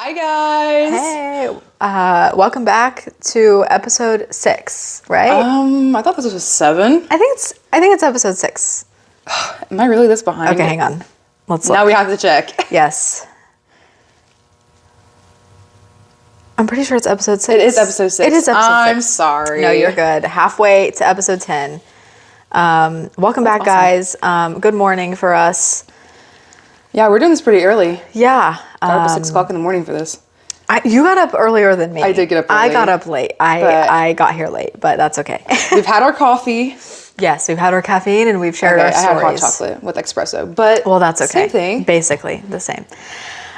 Hi guys. Hey, welcome back to episode 6, right? I thought this was 7. I think it's episode 6. Am I really this behind? Okay, hang on. Let's look. Now we have to check. Yes. I'm pretty sure it's episode 6. It is episode 6. It is episode 6. I'm sorry. No, you're good. Halfway to episode 10. Welcome back, awesome. guys. Good morning for us. Yeah, we're doing this pretty early. Yeah. Got up at 6 o'clock in the morning for this. You got up earlier than me. I did get up early. I got up late. I got here late, but that's okay. We've had our coffee. Yes, we've had our caffeine and we've shared our stories. I had hot chocolate with espresso, but well, that's okay. Same thing. Basically the same.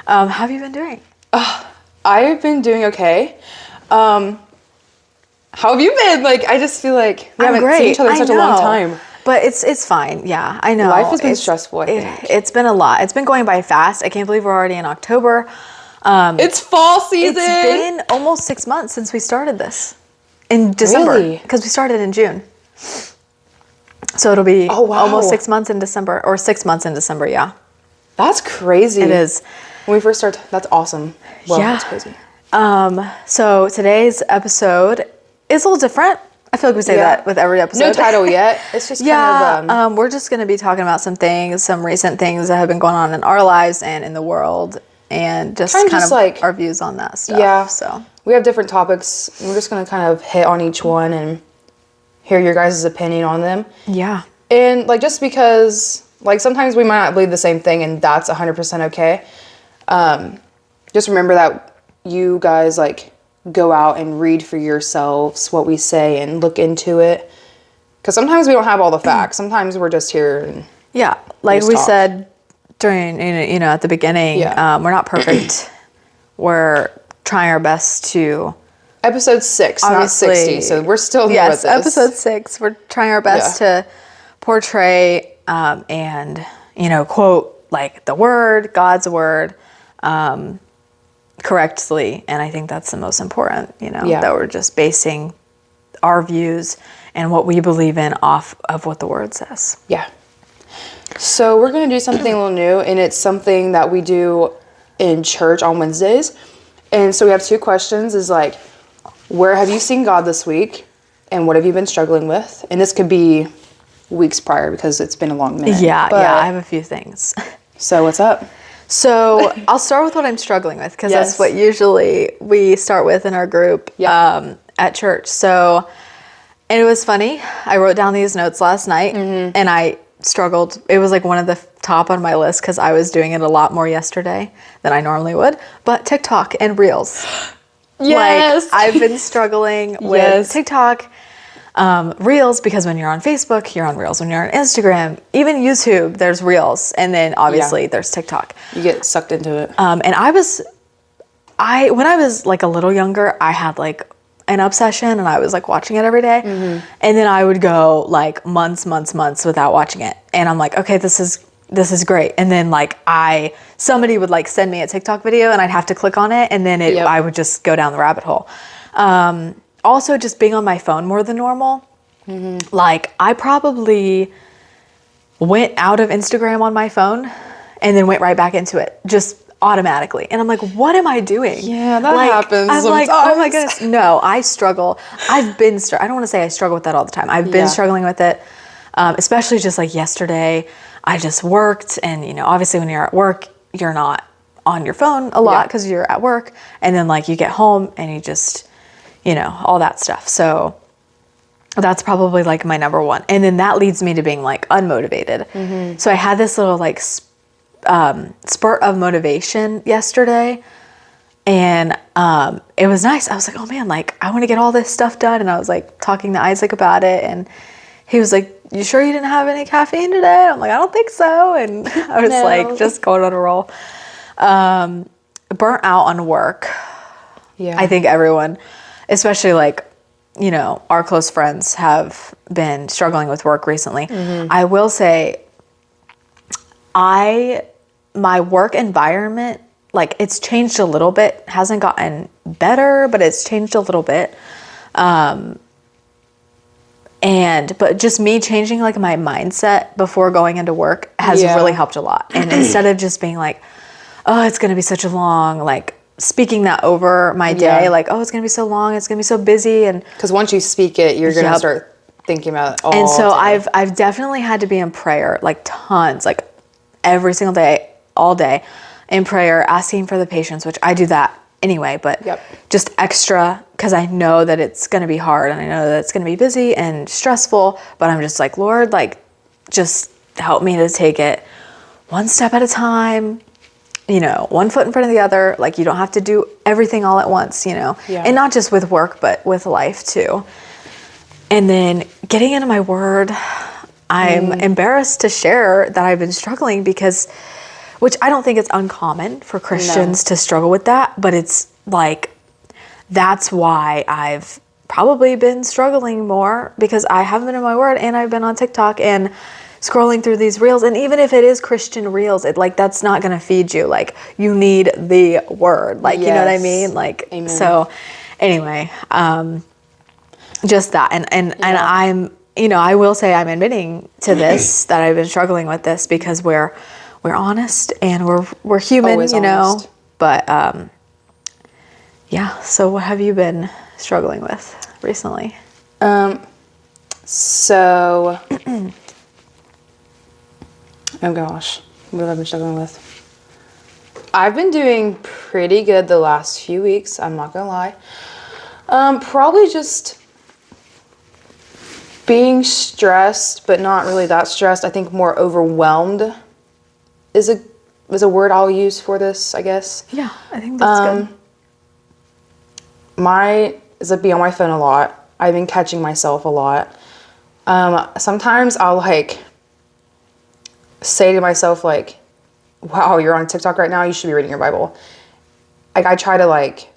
How have you been doing? I've been doing okay. How have you been? Like, I just feel like we haven't seen each other in such a long time. But it's fine. Yeah, I know. Life has been stressful, I think. It's been a lot. It's been going by fast. I can't believe we're already in October. It's fall season. It's been almost 6 months since we started this in December. Really? Because we started in June. So it'll be almost 6 months in December, or 6 months in December, yeah. That's crazy. It is. When we first started, that's awesome. Well, yeah. That's crazy. So today's episode is a little different. I feel like we say that with every episode. No title yet. It's just kind of... we're just going to be talking about some things, some recent things that have been going on in our lives and in the world, and just kind of like our views on that stuff. Yeah. So we have different topics. We're just going to kind of hit on each one and hear your guys' opinion on them. Yeah. And like, just because like sometimes we might not believe the same thing, and that's 100% okay. Just remember that you guys like go out and read for yourselves what we say and look into it, because sometimes we don't have all the facts. Sometimes we're just here and like we said during at the beginning, we're not perfect. We're trying our best to episode 6, not 60, so we're still new at this. Episode 6, we're trying our best to portray and quote like the word, God's word, correctly, and I think that's the most important, that we're just basing our views and what we believe in off of what the word says. Yeah. So we're going to do something a little new, and it's something that we do in church on Wednesdays. And so we have 2 questions, is like, where have you seen God this week, and what have you been struggling with? And this could be weeks prior, because it's been a long minute. Yeah, I have a few things. So what's up? So I'll start with what I'm struggling with, because that's what usually we start with in our group at church. So, and it was funny. I wrote down these notes last night, and I struggled. It was like one of the top on my list, because I was doing it a lot more yesterday than I normally would. But TikTok and Reels. Yes. Like, I've been struggling with TikTok. Reels, because when you're on Facebook, you're on Reels. When you're on Instagram, even YouTube, there's Reels. And then obviously there's TikTok. You get sucked into it. And when I was like a little younger, I had like an obsession, and I was like watching it every day. And then I would go like months without watching it. And I'm like, okay, this is great. And then like somebody would like send me a TikTok video, and I'd have to click on it. And then I would just go down the rabbit hole. Also, just being on my phone more than normal. Like, I probably went out of Instagram on my phone and then went right back into it, just automatically. And I'm like, what am I doing? Yeah, that happens I'm sometimes. like, oh my goodness. No, I struggle. I don't want to say I struggle with that all the time. I've been struggling with it, especially just like yesterday. I just worked, and, obviously when you're at work, you're not on your phone a lot because you're at work. And then like you get home and you just... all that stuff. So that's probably like my number one. And then that leads me to being like unmotivated. So I had this little like spurt of motivation yesterday, and it was nice. I was like, oh man, like I want to get all this stuff done. And I was like talking to Isaac about it, and he was like, you sure you didn't have any caffeine today? I'm like, I don't think so. And I was like, just going on a roll. Burnt out on work. Yeah. I think everyone, especially like, our close friends have been struggling with work recently. I will say my work environment, like it's changed a little bit, hasn't gotten better, but it's changed a little bit. But just me changing like my mindset before going into work has really helped a lot. And instead of just being like, oh, it's going to be such a long, like speaking that over my day, Yeah. like, oh, it's gonna be so long, it's gonna be so busy, and Because once you speak it, you're gonna Yep. start thinking about it all and so day. I've definitely had to be in prayer, like tons, like every single day, all day, in prayer, asking for the patience, which I do that anyway, but Yep. just extra because I know that it's gonna be hard and I know that it's gonna be busy and stressful. But I'm just like, Lord, like, just help me to take it one step at a time. You know, one foot in front of the other. Like, you don't have to do everything all at once, you know, Yeah. and not just with work, but with life too. And then getting into my word, I'm embarrassed to share that I've been struggling because, which I don't think it's uncommon for Christians to struggle with that, but it's like, that's why I've probably been struggling more because I haven't been in my word and I've been on TikTok and scrolling through these reels. And even if it is Christian reels, it like, that's not going to feed you. Like, you need the word, like, you know what I Yes. mean? Like, Amen. so anyway, just that. And I'm, you know, I will say I'm admitting to this, that I've been struggling with this because we're honest and we're human, Always you know, honest. but, yeah. So what have you been struggling with recently? So, oh gosh, what have I been struggling with? I've been doing pretty good the last few weeks, I'm not gonna lie. Probably just being stressed, but not really that stressed. I think more overwhelmed is a word I'll use for this, I guess. Yeah, I think that's good. Is be on my phone a lot. I've been catching myself a lot. Sometimes I'll like say to myself like, wow, you're on TikTok right now, you should be reading your Bible. Like, I try to like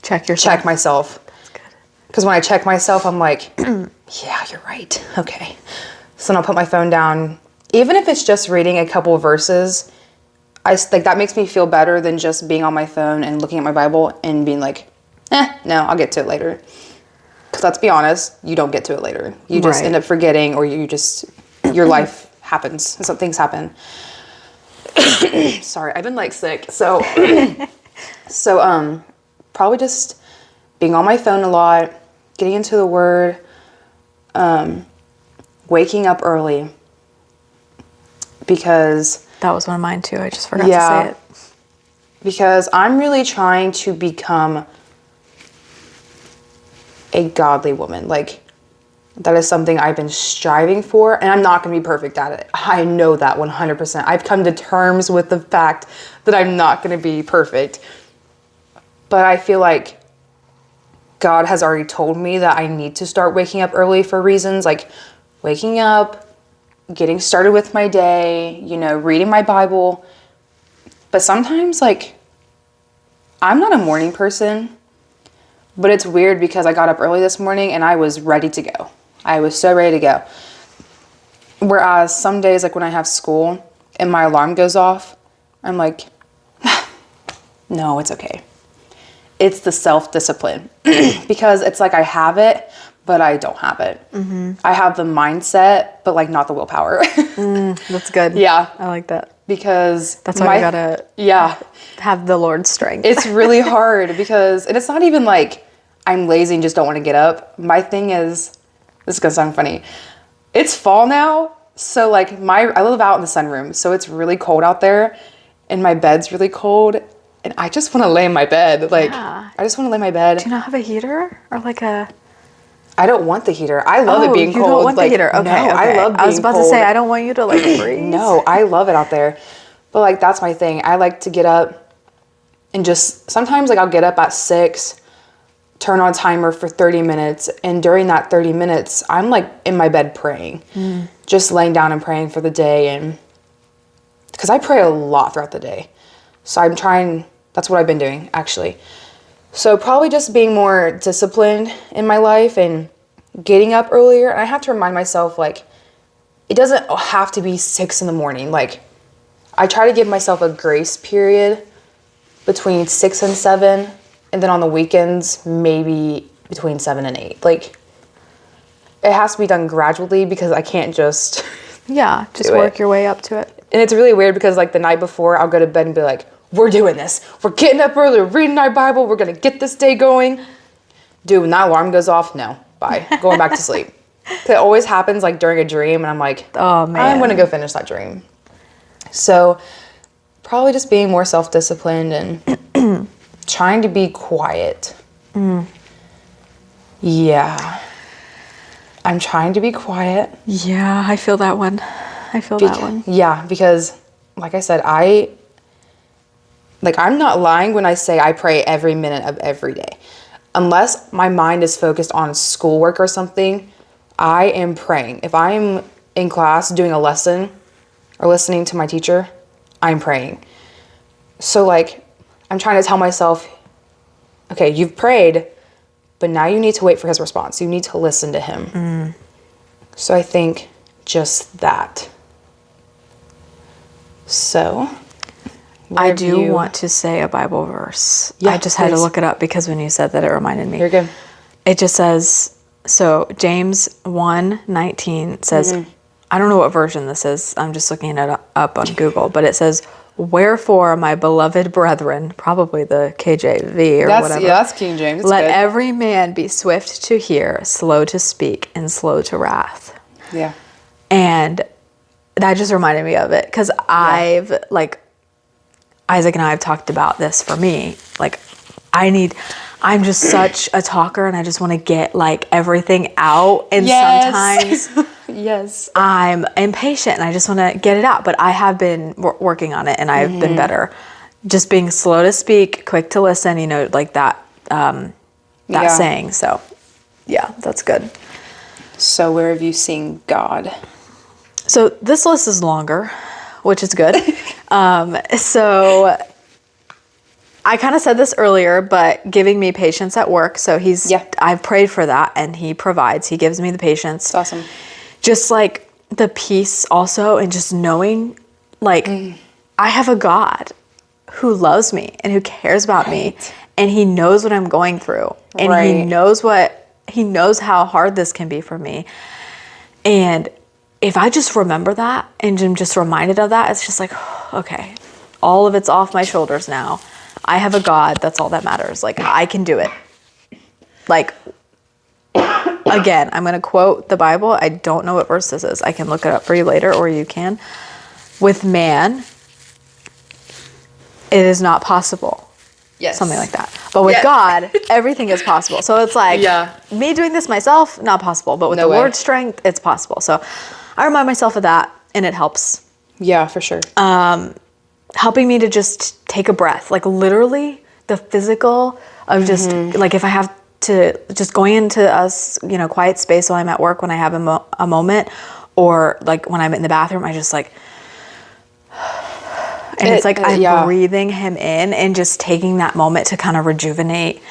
check myself. That's good. Because when I check myself, I'm like, yeah, you're right. Okay. So then I'll put my phone down. Even if it's just reading a couple of verses, like that makes me feel better than just being on my phone and looking at my Bible and being like, no, I'll get to it later. Because let's be honest, you don't get to it later. You just Right. end up forgetting, or your life happens and some things happen. Sorry, I've been like sick. So, probably just being on my phone a lot, getting into the word, waking up early. Because That was one of mine too. I just forgot to Yeah. say it. because I'm really trying to become a godly woman. Like, that is something I've been striving for, and I'm not going to be perfect at it. I know that 100%. I've come to terms with the fact that I'm not going to be perfect. But I feel like God has already told me that I need to start waking up early for reasons like waking up, getting started with my day, you know, reading my Bible. But sometimes, like, I'm not a morning person, but it's weird because I got up early this morning and I was ready to go. I was so ready to go. Whereas some days, like when I have school and my alarm goes off, I'm like, no, it's okay. It's the self-discipline because it's like I have it, but I don't have it. Mm-hmm. I have the mindset, but like not the willpower. That's good. Yeah. I like that. Because That's why you gotta have the Lord's strength. It's really hard because, and it's not even like I'm lazy and just don't want to get up. My thing is, this is gonna sound funny. It's fall now, so like I live out in the sunroom, so it's really cold out there, and my bed's really cold, and I just want to lay in my bed. Like, Yeah. I just want to lay in my bed. Do you not have a heater or like a? I don't want the heater. I love it being you cold. don't want like, the heater. Okay, no, I love being I was about cold. to say I don't want you to like freeze. No, I love it out there. But like, that's my thing. I like to get up and just, sometimes like I'll get up at 6, turn on timer for 30 minutes. And during that 30 minutes, I'm like in my bed praying, just laying down and praying for the day. And because I pray a lot throughout the day. So I'm trying, that's what I've been doing actually. So probably just being more disciplined in my life and getting up earlier. And I have to remind myself, like, it doesn't have to be 6 in the morning. Like, I try to give myself a grace period between 6 and 7. And then on the weekends, maybe between 7 and 8. Like, it has to be done gradually because I can't just... Yeah, just do work it. your way up to it. And it's really weird because, like, the night before, I'll go to bed and be like, we're doing this. We're getting up early, we're reading our Bible, we're going to get this day going. Dude, when that alarm goes off, no, bye. Going back to sleep. It always happens like during a dream, and I'm like, oh man, I'm going to go finish that dream. So probably just being more self-disciplined and trying to be quiet. Yeah. I'm trying to be quiet. Yeah, I feel that one. That one. Yeah, because like I said, I'm not lying when I say I pray every minute of every day. Unless my mind is focused on schoolwork or something, I am praying. If I'm in class doing a lesson or listening to my teacher, I'm praying. So like, I'm trying to tell myself, okay, you've prayed, but now you need to wait for his response. You need to listen to him. So I think just that. So I do want to say a Bible verse. Yeah, I just had to look it up because when you said that, it reminded me. You're good. It just says, so James 1:19 says, I don't know what version this is. I'm just looking it up on Google, but it says, wherefore, my beloved brethren, probably the KJV or whatever. Yeah, that's King James. It's let good. every man be swift to hear, slow to speak, and slow to wrath. Yeah. And that just reminded me of it because I've Isaac and I have talked about this for me. Like, I'm just such a talker and I just want to get like everything out. And sometimes yes, I'm impatient and I just want to get it out. But I have been working on it and I've been better. Just being slow to speak, quick to listen, like that saying. So yeah, that's good. So where have you seen God? So this list is longer, which is good. So I kind of said this earlier, but giving me patience at work. So I've prayed for that and he provides, he gives me the patience. That's awesome. Just like the peace also, and just knowing like I have a God who loves me and who cares about me, and he knows what I'm going through, and he knows how hard this can be for me. And if I just remember that and I'm just reminded of that, it's just like, okay, all of it's off my shoulders now. I have a God. That's all that matters. Like, I can do it. Like, again, I'm going to quote the Bible. I don't know what verse this is. I can look it up for you later, or you can. With man, it is not possible. Yes. Something like that. But with God, everything is possible. So it's like, me doing this myself, not possible. But with the Lord's strength, it's possible. So I remind myself of that, and it helps. Yeah, for sure. Helping me to just take a breath, like literally the physical of just like if I have to just going into a quiet space while I'm at work when I have a moment, or like when I'm in the bathroom, I just like, and it's like I'm breathing him in and just taking that moment to kind of rejuvenate,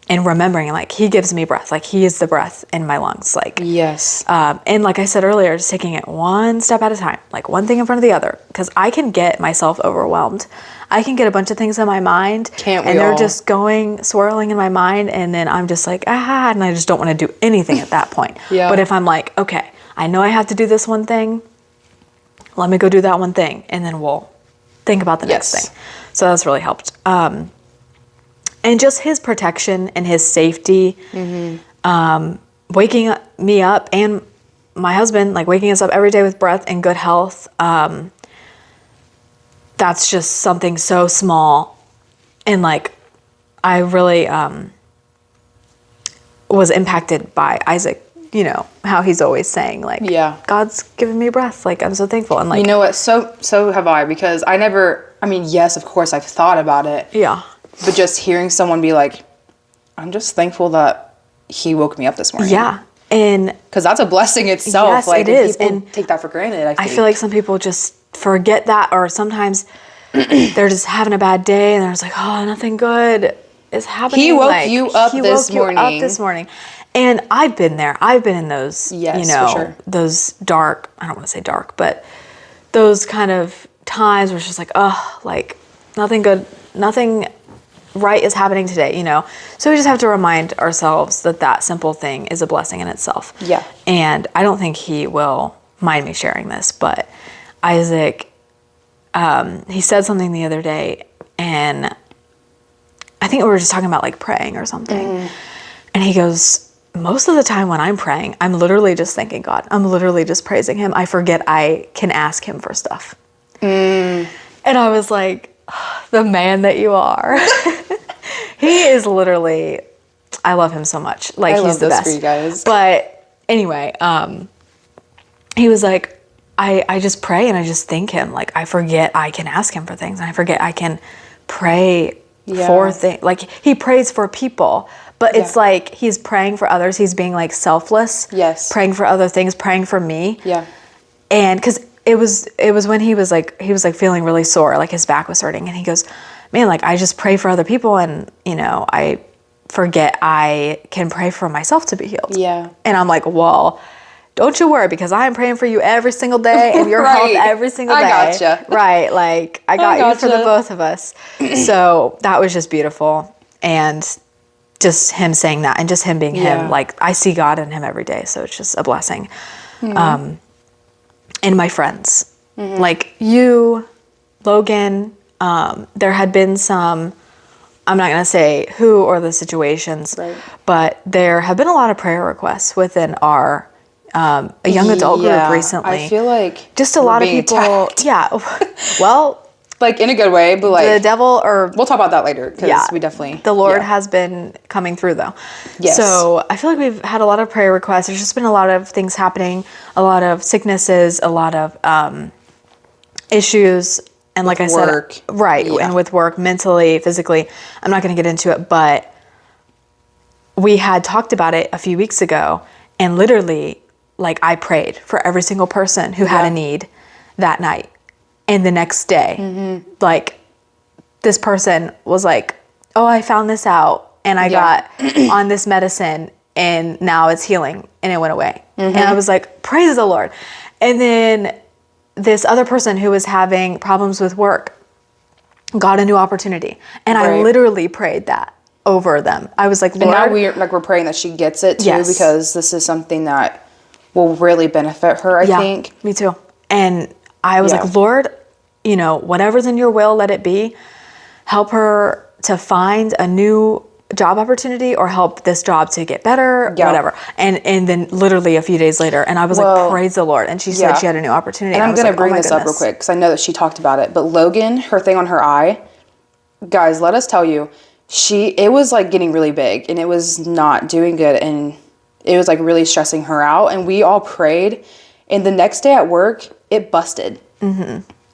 and remembering like he gives me breath, like he is the breath in my lungs, like yes. And like I said earlier, just taking it one step at a time, like one thing in front of the other, because I can get myself overwhelmed. I can get a bunch of things in my mind, and they're just swirling in my mind, and then I'm just like, and I just don't want to do anything at that point. But if I'm like, okay, I know I have to do this one thing, let me go do that one thing, and then we'll think about the next thing. So that's really helped. And just his protection and his safety, waking me up, and my husband, like waking us up every day with breath and good health. That's just something so small. And like, I really was impacted by Isaac, how he's always saying like, God's given me breath. Like, I'm so thankful. And like, you know what? So have I, because yes, of course I've thought about it. Yeah. But just hearing someone be like, I'm just thankful that he woke me up this morning. Yeah. And because that's a blessing itself. Yes, like, it is. People and take that for granted. I feel like some people just forget that, or sometimes they're just having a bad day and they're just like, oh, nothing good is happening. He woke you up this morning. And I've been there. I've been in those, for sure. Those dark, I don't want to say dark, but those kind of times where it's just like, oh, like nothing good, nothing right is happening today, So we just have to remind ourselves that simple thing is a blessing in itself. Yeah. And I don't think he will mind me sharing this, but Isaac, he said something the other day, and I think we were just talking about like praying or something. And he goes, most of the time when I'm praying, I'm literally just thanking God. I'm literally just praising him. I forget I can ask him for stuff. And I was like, the man that you are. He is literally, I love him so much. Like, he's the best. For you guys. But anyway, he was like, I just pray and I just thank him. Like, I forget I can ask him for things, and I forget I can pray for things. Like, he prays for people, but it's like he's praying for others. He's being like selfless. Yes. Praying for other things, praying for me. Yeah. And because it was when he was like feeling really sore, like his back was hurting, and he goes, man, like, I just pray for other people, and I forget I can pray for myself to be healed. Yeah. And I'm like, well, don't you worry, because I am praying for you every single day and your health every single day. I gotcha. Right. Like, I got you for the both of us. So that was just beautiful. And just him saying that, and just him being him, like, I see God in him every day. So it's just a blessing. And my friends, like you, Logan, there had been some, I'm not going to say who or the situations, but there have been a lot of prayer requests within our a young adult group recently. I feel like just a lot of people. Attacked. Yeah. Well, like in a good way, but like the devil, or we'll talk about that later, because we definitely, the Lord has been coming through though. Yes. So I feel like we've had a lot of prayer requests. There's just been a lot of things happening, a lot of sicknesses, a lot of issues. And like I said, and with work, mentally, physically, I'm not going to get into it, but we had talked about it a few weeks ago, and literally, like, I prayed for every single person who had a need that night. And the next day, like, this person was like, oh, I found this out, and I got on this medicine, and now it's healing, and it went away. And I was like, praise the Lord. And then this other person who was having problems with work got a new opportunity. And I literally prayed that over them. I was like, Lord. And now we're praying that she gets it too, because this is something that will really benefit her, I think. Me too. And I was like, Lord, whatever's in your will, let it be. Help her to find a new job opportunity, or help this job to get better, whatever. And then literally a few days later, and I was like, praise the Lord. And she said she had a new opportunity. And I'm going to bring this up real quick, because I know that she talked about it. But Logan, her thing on her eye, guys, let us tell you, it was like getting really big, and it was not doing good, and it was like really stressing her out. And we all prayed, and the next day at work, it busted.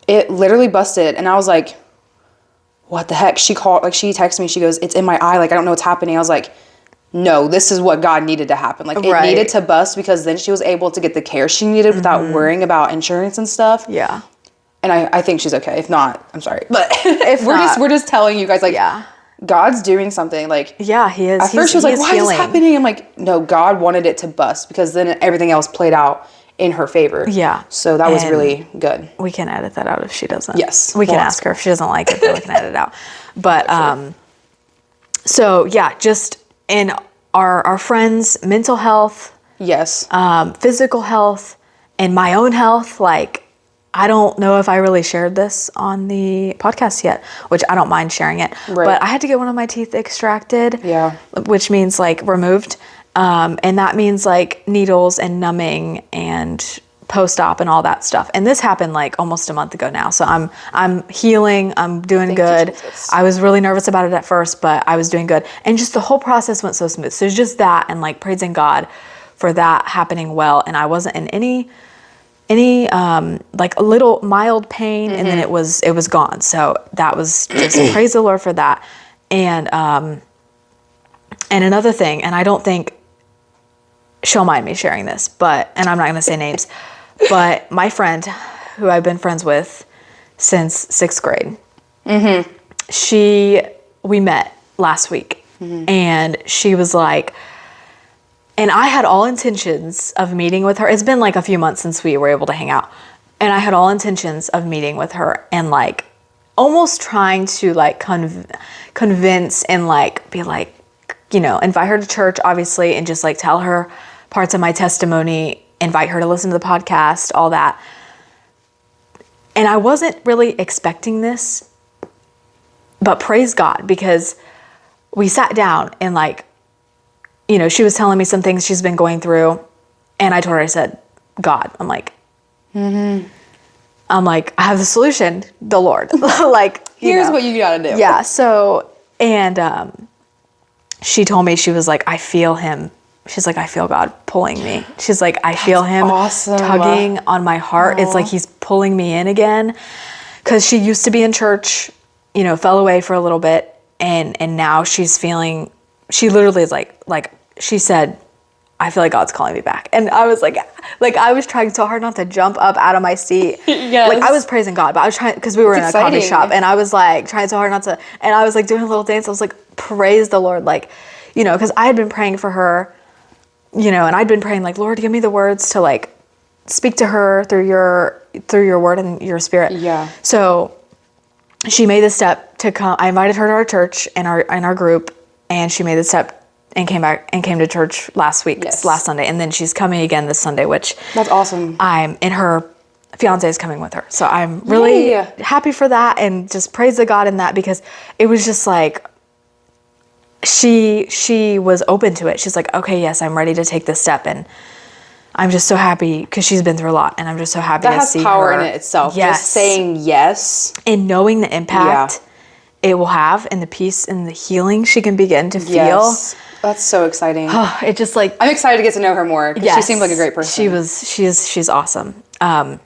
It literally busted, and I was like, what the heck? She texted me, she goes, it's in my eye, like, I don't know what's happening. I was like, no, this is what God needed to happen. Like, it needed to bust, because then she was able to get the care she needed without worrying about insurance and stuff. Yeah. And I think she's okay. If not, I'm sorry. But we're just telling you guys, like, God's doing something. Like, he is. At first she was like, why is this happening? I'm like, no, God wanted it to bust, because then everything else played out in her favor. Yeah. So that was really good. We can edit that out if she doesn't. Yes. We can ask her if she doesn't like it, then we can edit it out. But so yeah, just in our friends' mental health, physical health, and my own health, like, I don't know if I really shared this on the podcast yet, which I don't mind sharing it. But I had to get one of my teeth extracted. Yeah. Which means like removed. And that means like needles and numbing and post-op and all that stuff. And this happened like almost a month ago now. So I'm healing. I'm doing good. I was really nervous about it at first, but I was doing good. And just the whole process went so smooth. So just that, and like praising God for that happening well. And I wasn't in any like a little mild pain, and then it was gone. So that was just praise the Lord for that. And another thing, and I don't think she'll mind me sharing this, and I'm not going to say names, but my friend who I've been friends with since 6th grade, we met last week, and she was like, and I had all intentions of meeting with her. It's been like a few months since we were able to hang out, and I had all intentions of meeting with her and like almost trying to like convince and like be like, invite her to church, obviously, and just like tell her parts of my testimony, invite her to listen to the podcast, all that. And I wasn't really expecting this, but praise God, because we sat down and like, you know, she was telling me some things she's been going through. And I told her, I said, God, I'm like, I have the solution, the Lord. Like, Here's what you gotta do. Yeah. So, and she told me, she was like, I feel him. She's like, I feel God pulling me. She's like, I feel him awesome. tugging on my heart. It's like he's pulling me in again. Because she used to be in church, you know, fell away for a little bit. And now she's feeling, she literally is like she said, I feel like God's calling me back. And I was like I was trying so hard not to jump up out of my seat. Yes. Like I was praising God, but I was trying, because we were in a coffee exciting. shop, and I was like trying so hard not to, and I was like doing a little dance. I was like, praise the Lord. Like, you know, because I had been praying for her, you know, and I'd been praying like, Lord, give me the words to like speak to her through your word and your spirit. Yeah. So she made the step to come. I invited her to our church and our group, and she made the step and came to church last week, last Sunday. And then she's coming again this Sunday, which That's awesome. and her fiance is coming with her. So I'm really happy for that, and just praise the God in that, because it was just like, she was open to it. She's like, okay, yes, I'm ready to take this step. And I'm just so happy, because she's been through a lot, and I'm just so happy That to see has power her. in it itself. Yes. Just saying yes. And knowing the impact it will have, and the peace and the healing she can begin to feel. Yes. That's so exciting. It just like, I'm excited to get to know her more, because she seems like a great person. She's awesome. I'm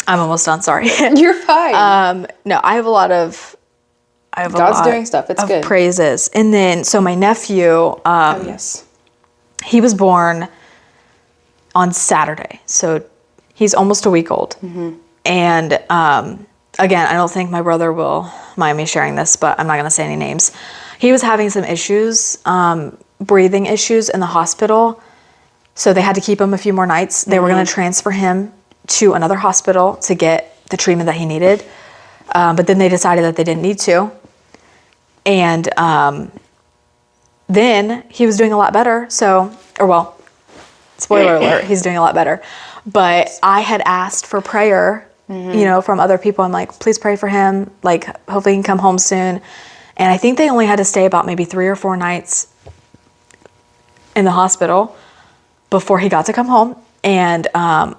almost done. Sorry. You're fine. No, I have a lot God's doing stuff. It's of good. praises. And then, so my nephew, Oh, yes. he was born on Saturday. So he's almost a week old. Mm-hmm. And, again, I don't think my brother will mind me sharing this, but I'm not going to say any names. He was having some issues, breathing issues in the hospital. So they had to keep him a few more nights. They were going to transfer him to another hospital to get the treatment that he needed. But then they decided that they didn't need to. And then he was doing a lot better. So, spoiler alert, he's doing a lot better. But I had asked for prayer, you know, from other people. I'm like, please pray for him. Like, hopefully he can come home soon. And I think they only had to stay about maybe 3 or 4 nights in the hospital before he got to come home. And I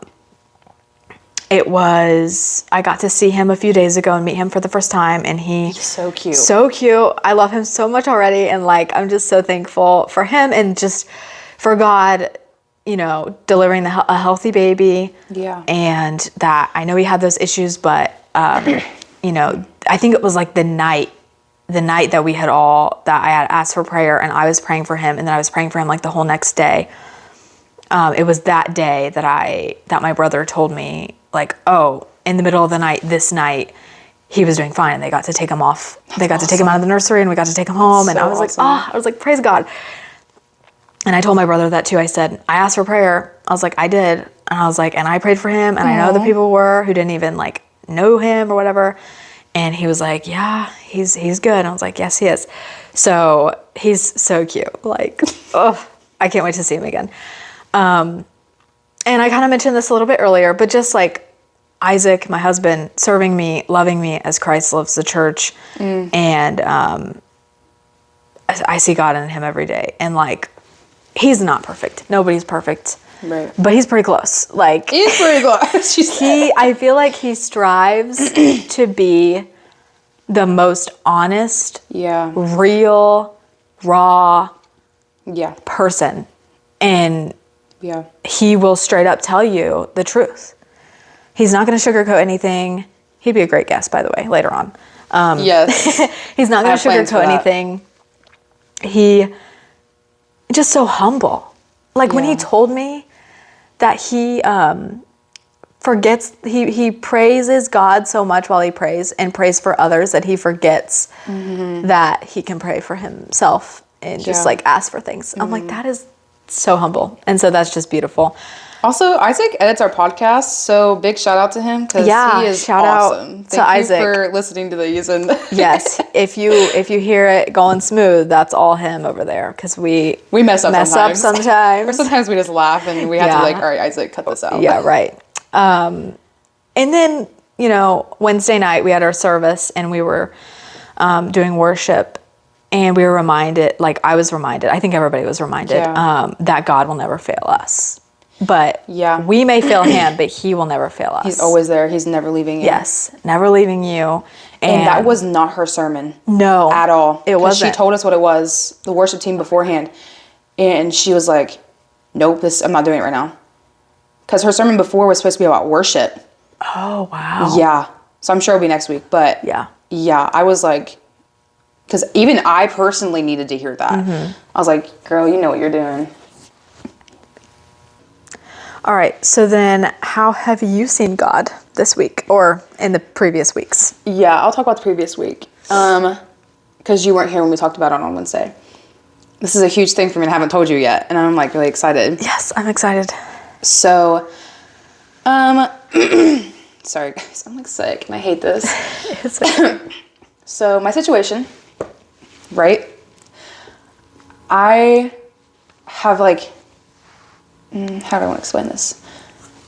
got to see him a few days ago and meet him for the first time. And he's so cute. So cute. I love him so much already. And like, I'm just so thankful for him, and just for God, you know, delivering a healthy baby. Yeah. And that, I know he had those issues, but, you know, I think it was like the night that I had asked for prayer, and I was praying for him, and then I was praying for him like the whole next day. It was that day that my brother told me, like, oh, in the middle of the night, this night, he was doing fine, and they got to take him off. They got to take him out of the nursery, and we got to take him home. And I was like, praise God. And I told my brother that too. I said, I asked for prayer. I was like, I did. And I was like, and I prayed for him, and I know the people who didn't even like know him or whatever. And he was like, yeah, he's good. And I was like, yes, he is. So he's so cute. Like, oh, I can't wait to see him again. And I kind of mentioned this a little bit earlier, but just like Isaac, my husband, serving me, loving me as Christ loves the church. And I see God in him every day. And like, he's not perfect. Nobody's perfect. Right. But he's pretty close. Like, He's pretty close. I feel like he strives to be the most honest, real, raw person. And he will straight up tell you the truth. He's not going to sugarcoat anything. He'd be a great guest, by the way, later on. Yes. He's not going to sugarcoat anything. He just so humble. Like when he told me that he he praises God so much while he prays, and prays for others, that he forgets that he can pray for himself and just like ask for things. I'm like, that is so humble. And so that's just beautiful. Also, Isaac edits our podcast, so big shout out to him, because he is shout awesome. out to Isaac for listening to these. And yes, if you hear it going smooth, that's all him over there, because we mess up sometimes. Or sometimes we just laugh and we have to like, all right, Isaac, cut this out. Yeah, right. And then Wednesday night we had our service and we were doing worship, and we were reminded, like I was reminded, I think everybody was reminded, that God will never fail us. But we may fail him, but he will never fail us. He's always there. He's never leaving you. Yes, never leaving you. And that was not her sermon. No. At all. It wasn't. She told us what it was, the worship team beforehand. And she was like, nope, I'm not doing it right now. Because her sermon before was supposed to be about worship. Oh, wow. Yeah. So I'm sure it'll be next week. But yeah, I was like, because even I personally needed to hear that. Mm-hmm. I was like, girl, you know what you're doing. All right. So then how have you seen God this week or in the previous weeks? Yeah, I'll talk about the previous week. Because you weren't here when we talked about it on Wednesday. This is a huge thing for me and I haven't told you yet. And I'm like really excited. Yes, I'm excited. So, sorry guys, I'm like sick and I hate this. It's okay. So my situation, right? I have like, how do I want to explain this?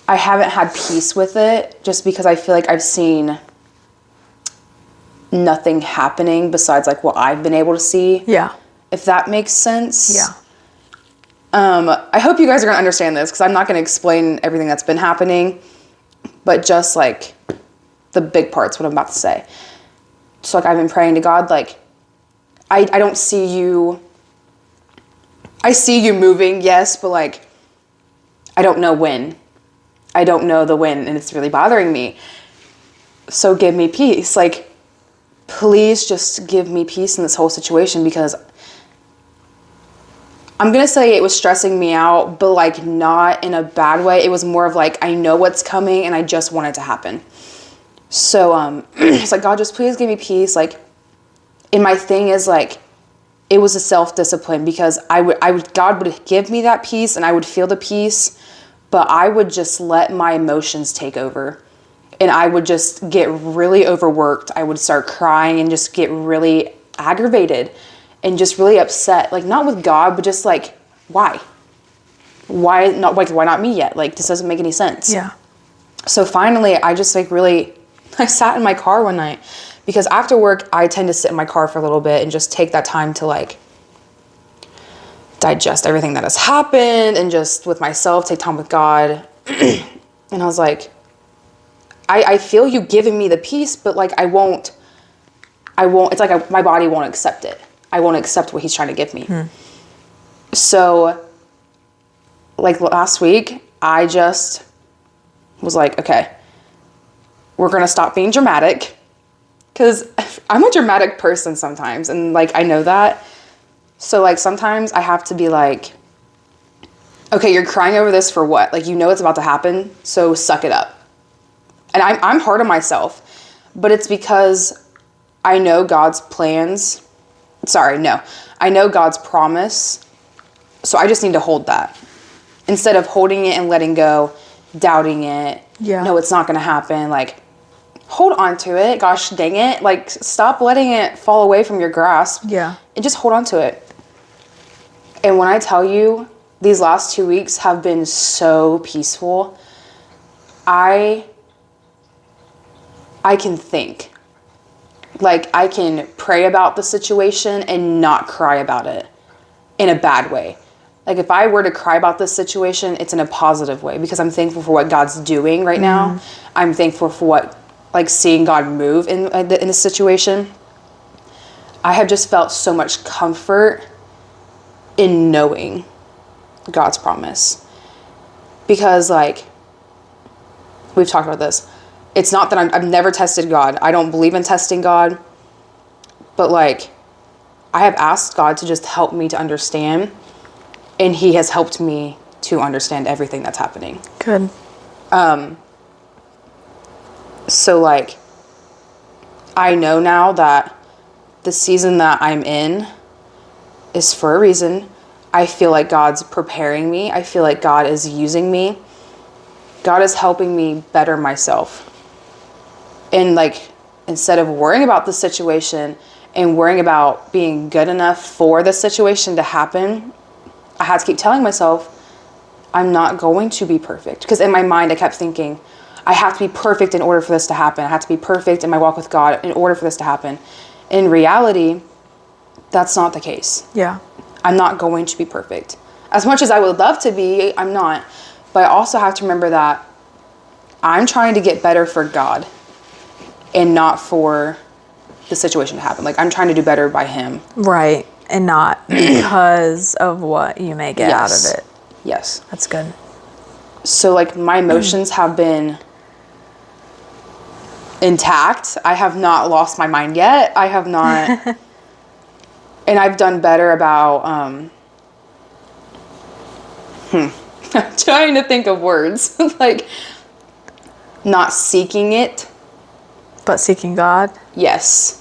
I haven't had peace with it just because I feel like I've seen nothing happening besides like what I've been able to see. Yeah. If that makes sense. Yeah. I hope you guys are going to understand this because I'm not going to explain everything that's been happening, but just like the big parts, what I'm about to say. So like I've been praying to God, like I don't see you. I see you moving, yes, but like I don't know when. I don't know the when, and it's really bothering me. So give me peace. Like, please just give me peace in this whole situation because I'm going to say it was stressing me out, but like not in a bad way. It was more of like, I know what's coming and I just want it to happen. So it's like, God, just please give me peace. Like, and my thing is like, it was a self-discipline because God would give me that peace and I would feel the peace, but I would just let my emotions take over and I would just get really overworked. I would start crying and just get really aggravated and just really upset. Like not with God, but just like, why not me yet? Like this doesn't make any sense. Yeah. So finally I just like really, I sat in my car one night because after work, I tend to sit in my car for a little bit and just take that time to like digest everything that has happened and just with myself, take time with God. And I was like, I feel you giving me the peace, but like I won't, it's like my body won't accept it. I won't accept what he's trying to give me. So like last week, I just was like, okay, we're going to stop being dramatic. Because I'm a dramatic person sometimes. And like, I know that. So like, sometimes I have to be like, okay, you're crying over this for what? Like, you know, it's about to happen. So suck it up. And I'm hard on myself, but it's because I know God's plans. I know God's promise. So I just need to hold that instead of holding it and letting go, doubting it. Yeah. No, it's not going to happen. Like, hold on to it. Gosh dang it. Like, stop letting it fall away from your grasp. Yeah. And just hold on to it. And when I tell you, these last 2 weeks have been so peaceful. I can think. Like, I can pray about the situation and not cry about it in a bad way. Like, if I were to cry about this situation, it's in a positive way because I'm thankful for what God's doing right now. I'm thankful for what, like, seeing God move in this situation. I have just felt so much comfort in knowing God's promise. Because, like, we've talked about this. It's not that I've never tested God. I don't believe in testing God. But, like, I have asked God to just help me to understand. And he has helped me to understand everything that's happening. Good. So, like, I know now that the season that I'm in is for a reason. I feel like God's preparing me. I feel like God is using me. God is helping me better myself. And, like, instead of worrying about the situation and worrying about being good enough for the situation to happen, I had to keep telling myself, I'm not going to be perfect. Because in my mind, I kept thinking, I have to be perfect in order for this to happen. I have to be perfect in my walk with God in order for this to happen. In reality, that's not the case. Yeah. I'm not going to be perfect. As much as I would love to be, I'm not. But I also have to remember that I'm trying to get better for God and not for the situation to happen. Like, I'm trying to do better by Him. Right. And not because of what you may get out of it. Yes. That's good. So, like, my emotions have been intact. I have not lost my mind yet. I have not. And I've done better about, I'm trying to think of words. Like, not seeking it. But seeking God? Yes.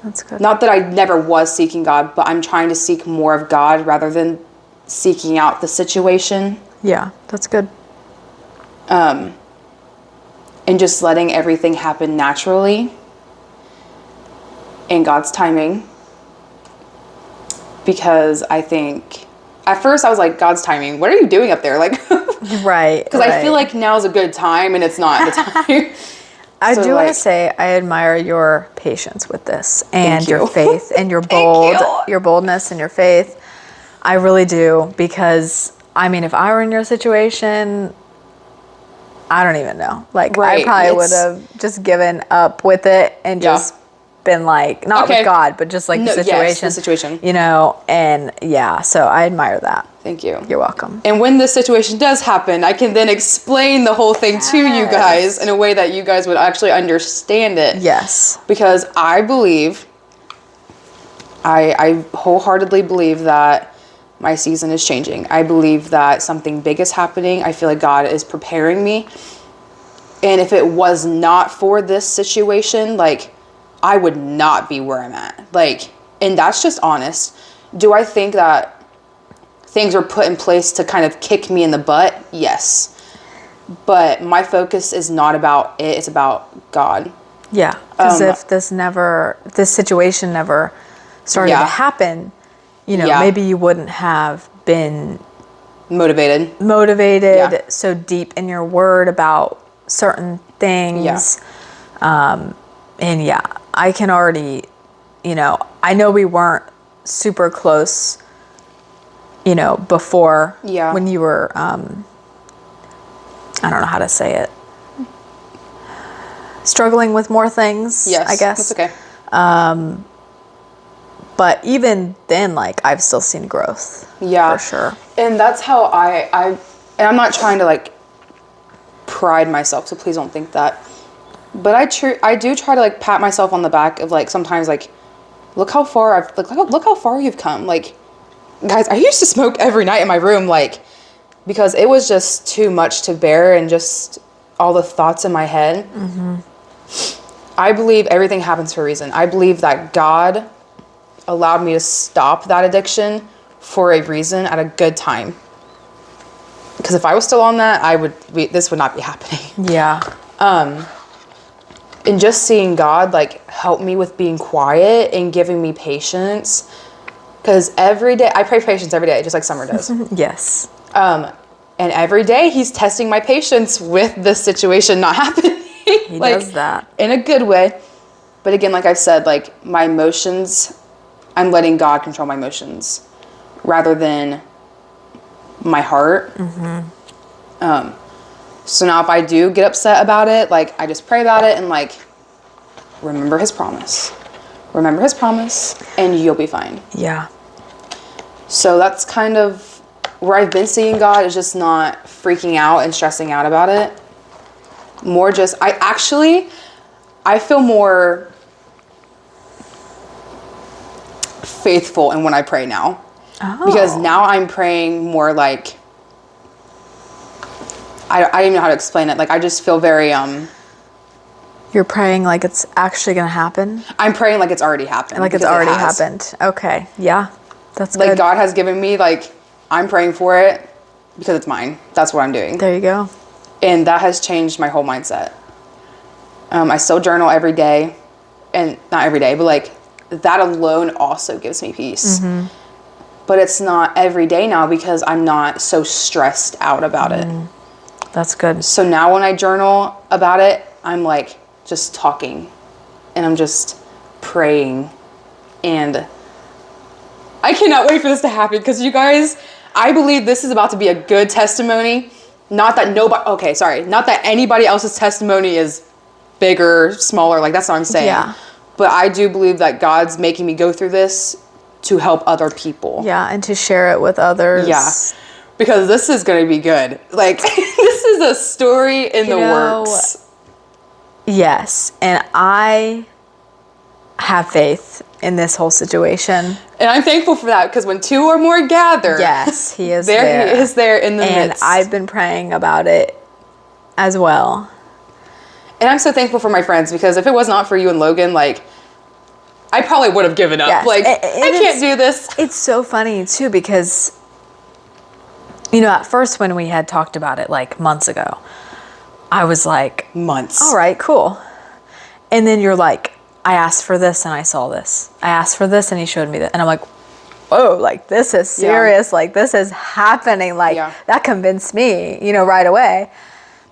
That's good. Not that I never was seeking God, but I'm trying to seek more of God rather than seeking out the situation. Yeah, that's good. And just letting everything happen naturally in God's timing. Because I think, at first I was like, God's timing, what are you doing up there? Like, right. Because I feel like now's a good time and it's not the time. I So, do want to like, say I admire your patience with this and Thank your you. faith and your you. your boldness and your faith. I really do, because I mean, if I were in your situation, I don't even know. Like, Right, I probably would it's- have just given up with it and Yeah. just been like, not Okay. with God, but just like No, the yes, situation. the situation. You know, and yeah, so I admire that. Thank you. You're welcome. And when this situation does happen, I can then explain the whole thing to you guys in a way that you guys would actually understand it. Yes. Because I believe, I wholeheartedly believe that my season is changing. I believe that something big is happening. I feel like God is preparing me. And if it was not for this situation, like, I would not be where I'm at. Like, and that's just honest. Do I think that things were put in place to kind of kick me in the butt? Yes. But my focus is not about it. It's about God. Yeah. Because if this situation never started Yeah. to happen, you know, Yeah. maybe you wouldn't have been Motivated. motivated Yeah. so deep in your word about certain things. And yeah, I can already, you know, I know we weren't super close, you know, before Yeah. when you were, I don't know how to say it, struggling with more things, Yes. I guess. That's okay. But even then, like, I've still seen growth. Yeah. For sure. And that's how and I'm not trying to, like, pride myself, so please don't think that. But I do try to, like, pat myself on the back of, like, sometimes, like, look how far look how far you've come. Like, guys, I used to smoke every night in my room, like, because it was just too much to bear and just all the thoughts in my head. Mm-hmm. I believe everything happens for a reason. I believe that God allowed me to stop that addiction for a reason at a good time. Because if I was still on that, this would not be happening. Yeah. And just seeing God, like, help me with being quiet and giving me patience. Because every day, I pray for patience every day, just like Summer does. Yes. And every day he's testing my patience with this situation not happening. He like, does that. in a good way. But again, like I said, like, my emotions, I'm letting God control my emotions rather than my heart. Mm-hmm. So now if I do get upset about it, like, I just pray about it and, like, remember his promise. Remember his promise and you'll be fine. Yeah. So that's kind of where I've been seeing God, is just not freaking out and stressing out about it. More just, I feel more faithful in when I pray now. Oh. Because now I'm praying more like, I don't even know how to explain it. Like, I just feel very, You're praying like it's actually going to happen? I'm praying like it's already happened. Like it's because it already has. happened. Okay. Yeah. That's Like, good. God has given me, like, I'm praying for it because it's mine. That's what I'm doing. There you go. And that has changed my whole mindset. I still journal every day. And not every day, but, like, that alone also gives me peace. Mm-hmm. But it's not every day now because I'm not so stressed out about it. That's good. So now when I journal about it, I'm like just talking and I'm just praying, and I cannot wait for this to happen because you guys, I believe this is about to be a good testimony. Not that anybody else's testimony is bigger, smaller, like that's not what I'm saying. Yeah. But I do believe that God's making me go through this to help other people. Yeah, and to share it with others. Yeah. Because this is going to be good. Like, this is a story in the works. Yes, and I have faith in this whole situation. And I'm thankful for that because when two or more gather, yes, he is there. He is there in the midst. And I've been praying about it as well. And I'm so thankful for my friends because if it was not for you and Logan, like, I probably would have given up. Yes. Like, I can't do this. It's so funny too because, you know, at first when we had talked about it like months ago, I was like, months. All right, cool. And then you're like, I asked for this and I saw this. I asked for this and he showed me that. And I'm like, whoa, like this is serious. Yeah. Like this is happening. Like that convinced me, you know, right away.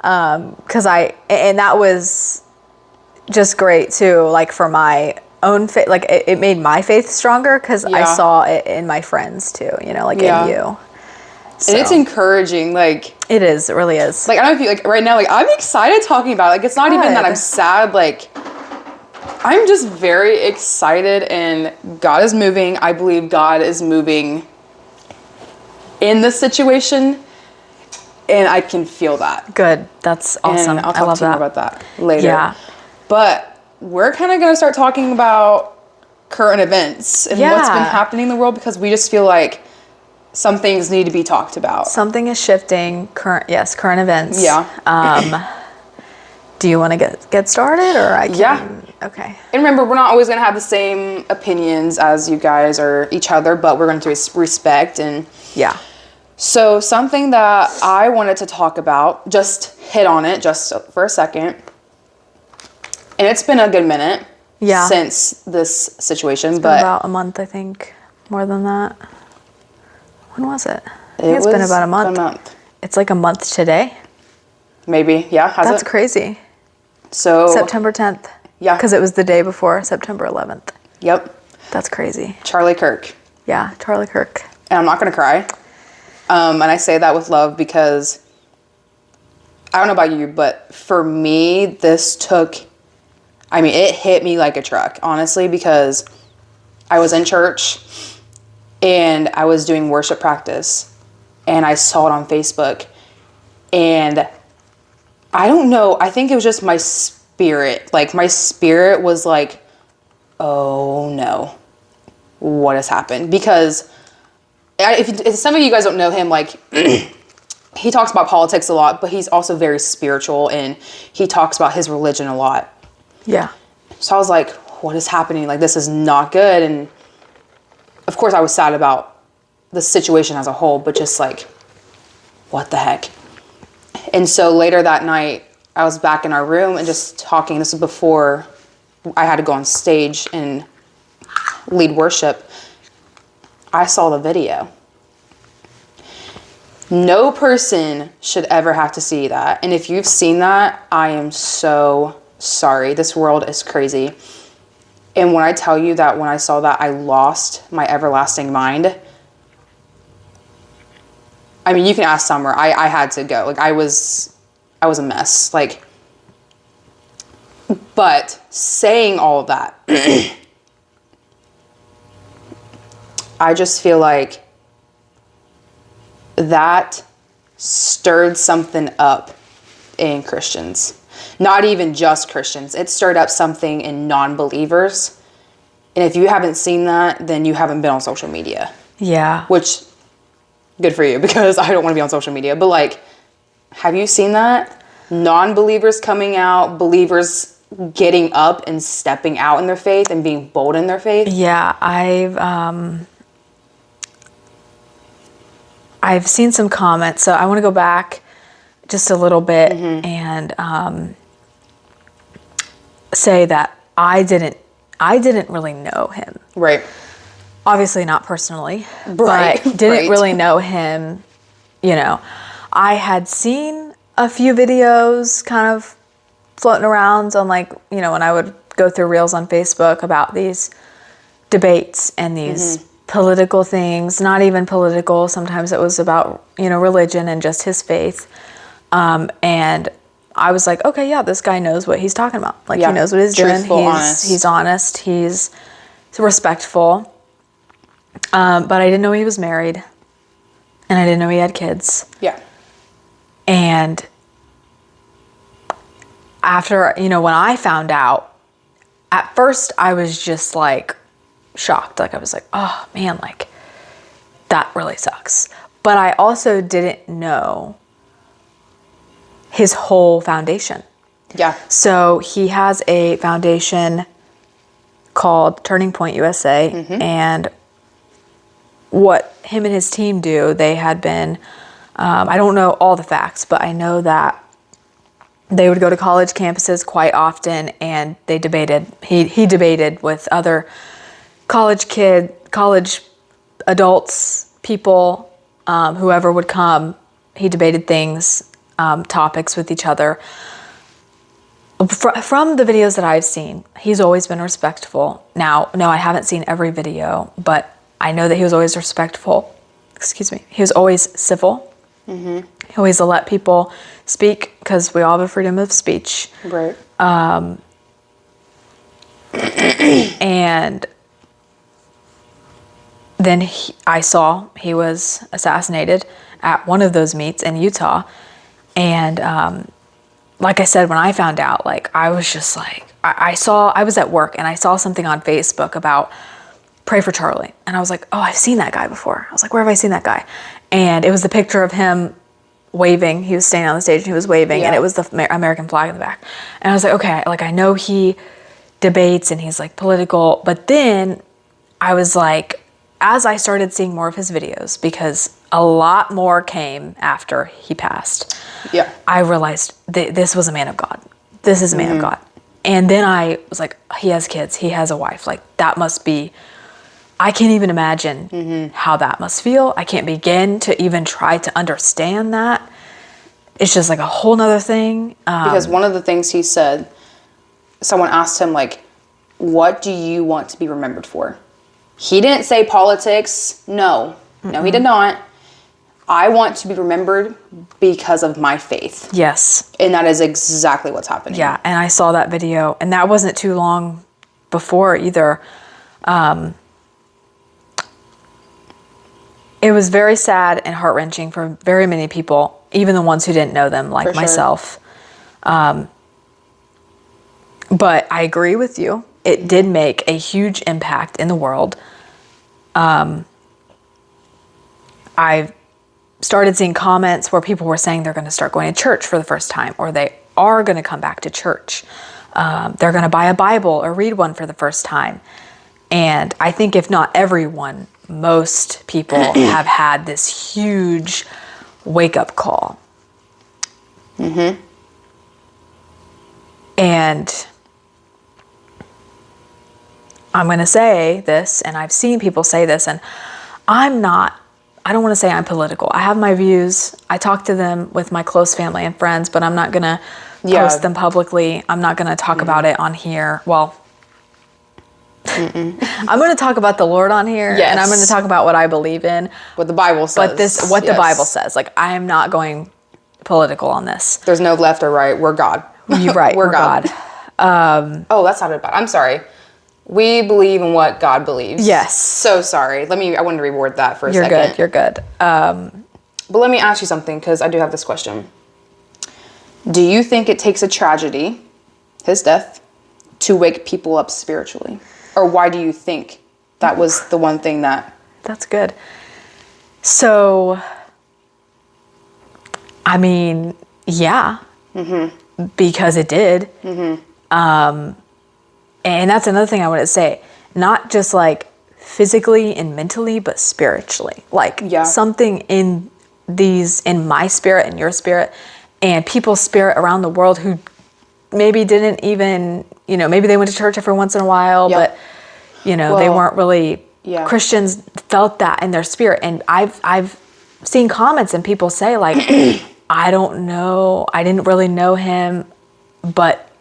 And that was just great too. Like for my own faith, like it made my faith stronger because I saw it in my friends too, you know, like in you. So. And it's encouraging, like... It is, it really is. Like, I don't know if you, like, right now, like, I'm excited talking about it. Like, it's not even that I'm sad, like... I'm just very excited, and God is moving. I believe God is moving in this situation, and I can feel that. Good, that's awesome. And I'll talk to you more about that later. Yeah. But we're kind of going to start talking about current events and what's been happening in the world because we just feel like some things need to be talked about. Something is shifting. Current events. Yeah. Do you want to get started, or I can? Yeah. Okay. And remember, we're not always going to have the same opinions as you guys or each other, but we're going to respect and. Yeah. So something that I wanted to talk about, just hit on it just for a second, and it's been a good minute. Yeah. Since this situation, It's been about a month, I think, more than that. When was it? I think it's been about a month. It's like a month today. Maybe, yeah. That's crazy. So September 10th. Yeah. Because it was the day before September 11th. Yep. That's crazy. Charlie Kirk. Yeah, Charlie Kirk. And I'm not going to cry. And I say that with love because I don't know about you, but for me, it hit me like a truck, honestly, because I was in church and I was doing worship practice and I saw it on Facebook, and I don't know, I think it was just my spirit. Like, my spirit was like, oh no, what has happened? Because if some of you guys don't know him, like, he talks about politics a lot, but he's also very spiritual and he talks about his religion a lot. Yeah. So I was like, what is happening? Like, this is not good. And of course I was sad about the situation as a whole, but just like, what the heck? And so later that night, I was back in our room and just talking. This was before I had to go on stage and lead worship. I saw the video. No person should ever have to see that. And if you've seen that, I am so sorry. This world is crazy. And when I tell you that when I saw that, I lost my everlasting mind. I mean, you can ask Summer. I had to go. Like, I was a mess. Like, but saying all of that, I just feel like that stirred something up in Christians. Not even just Christians. It stirred up something in non-believers. And if you haven't seen that, then you haven't been on social media. Yeah. Which, good for you, because I don't want to be on social media. But, like, have you seen that? Non-believers coming out, believers getting up and stepping out in their faith and being bold in their faith. Yeah, I've seen some comments, so I want to go back just a little bit and say that I didn't really know him. Right. Obviously not personally, Right. but didn't really know him. You know, I had seen a few videos kind of floating around on like, when I would go through reels on Facebook about these debates and these political things, not even political. Sometimes it was about, religion and just his faith. And I was like, okay, yeah, this guy knows what he's talking about. Like, he knows what he's Truthful, doing. honest. He's honest. He's respectful. But I didn't know he was married. And I didn't know he had kids. Yeah. And after, when I found out, at first I was just like shocked. Like I was like, oh man, like that really sucks. But I also didn't know his whole foundation. Yeah. So he has a foundation called Turning Point USA. And what him and his team do, they had been, I don't know all the facts, but I know that they would go to college campuses quite often and they debated. He debated with other college adults, people, whoever would come. He debated things, topics with each other. From the videos that I've seen, he's always been respectful. Now, no, I haven't seen every video, but I know that he was always respectful. Excuse me. He was always civil. He always let people speak because we all have a freedom of speech. Right. And then I saw he was assassinated at one of those meets in Utah. And like I said, when I found out, like I was just like, I was at work and I saw something on Facebook about pray for Charlie. And I was like, oh, I've seen that guy before. I was like, where have I seen that guy? And it was the picture of him waving. He was standing on the stage and he was waving, and it was the American flag in the back. And I was like, okay, like I know he debates and he's like political. But then I was like, as I started seeing more of his videos, because a lot more came after he passed, I realized this was a man of God. This is a man of God. And then I was like, he has kids, he has a wife. Like that must be, I can't even imagine how that must feel. I can't begin to even try to understand that. It's just like a whole nother thing. Because one of the things he said, someone asked him, like, what do you want to be remembered for? He didn't say politics. No, he did not. I want to be remembered because of my faith. Yes. And that is exactly what's happening. Yeah, and I saw that video, and that wasn't too long before either. It was very sad and heart-wrenching for very many people, even the ones who didn't know them, like myself. But I agree with you. It did make a huge impact in the world. I've started seeing comments where people were saying they're going to start going to church for the first time, or they are going to come back to church. They're going to buy a Bible or read one for the first time. And I think if not everyone, most people have had this huge wake-up call. And I'm going to say this, and I've seen people say this, and I don't want to say I'm political. I have my views. I talk to them with my close family and friends, but I'm not going to post them publicly. I'm not going to talk about it on here. Well, I'm going to talk about the Lord on here, and I'm going to talk about what I believe in. What the Bible says. But the Bible says. Like, I am not going political on this. There's no left or right. We're God. You're right. We're God. Oh, that sounded bad. I'm sorry. We believe in what God believes. Yes. So sorry. I wanted to reword that for a second. You're good. But let me ask you something, because I do have this question. Do you think it takes a tragedy, his death, to wake people up spiritually? Or why do you think that was the one thing that... That's good. So, I mean, yeah. Because it did. And that's another thing I want to say. Not just like physically and mentally, but spiritually. Like something in my spirit and your spirit and people's spirit around the world who maybe didn't even, maybe they went to church every once in a while, but they weren't really Christians, felt that in their spirit. And I've seen comments and people say like, I don't know. I didn't really know him, but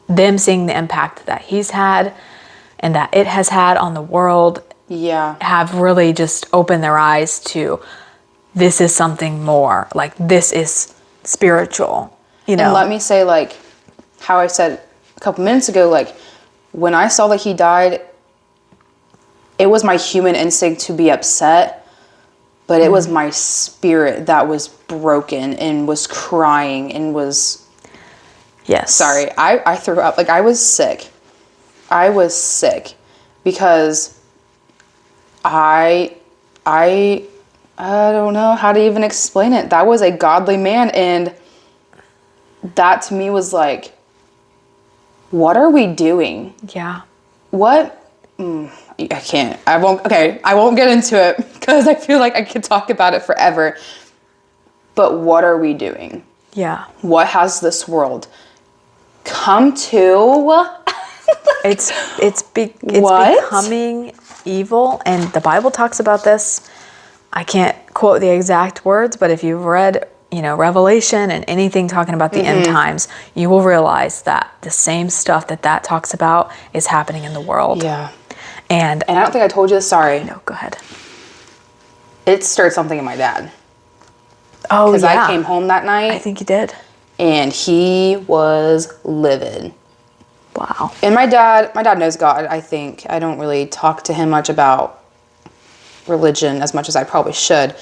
them seeing the impact that he's had and that it has had on the world Yeah. have really just opened their eyes to this is something more. Like, this is spiritual, you know? And let me say, like, how I said a couple minutes ago, like, when I saw that he died, it was my human instinct to be upset, but it was my spirit that was broken and was crying and was, Yes. sorry, I threw up. Like, I was sick. I was sick because I don't know how to even explain it. That was a godly man, and that to me was like, what are we doing? Yeah. What? I can't. I won't. Okay, I won't get into it because I feel like I could talk about it forever. But what are we doing? Yeah. What has this world come to? It's What? becoming evil, and the Bible talks about this. I can't quote the exact words, but if you've read, Revelation and anything talking about the end times, you will realize that the same stuff that talks about is happening in the world. Yeah. And And I don't think I told you this. Sorry. no, go ahead. It stirred something in my dad. Oh, Because yeah. I came home that night I think you did. and he was livid. Wow. And my dad knows God, I think. I don't really talk to him much about religion as much as I probably should.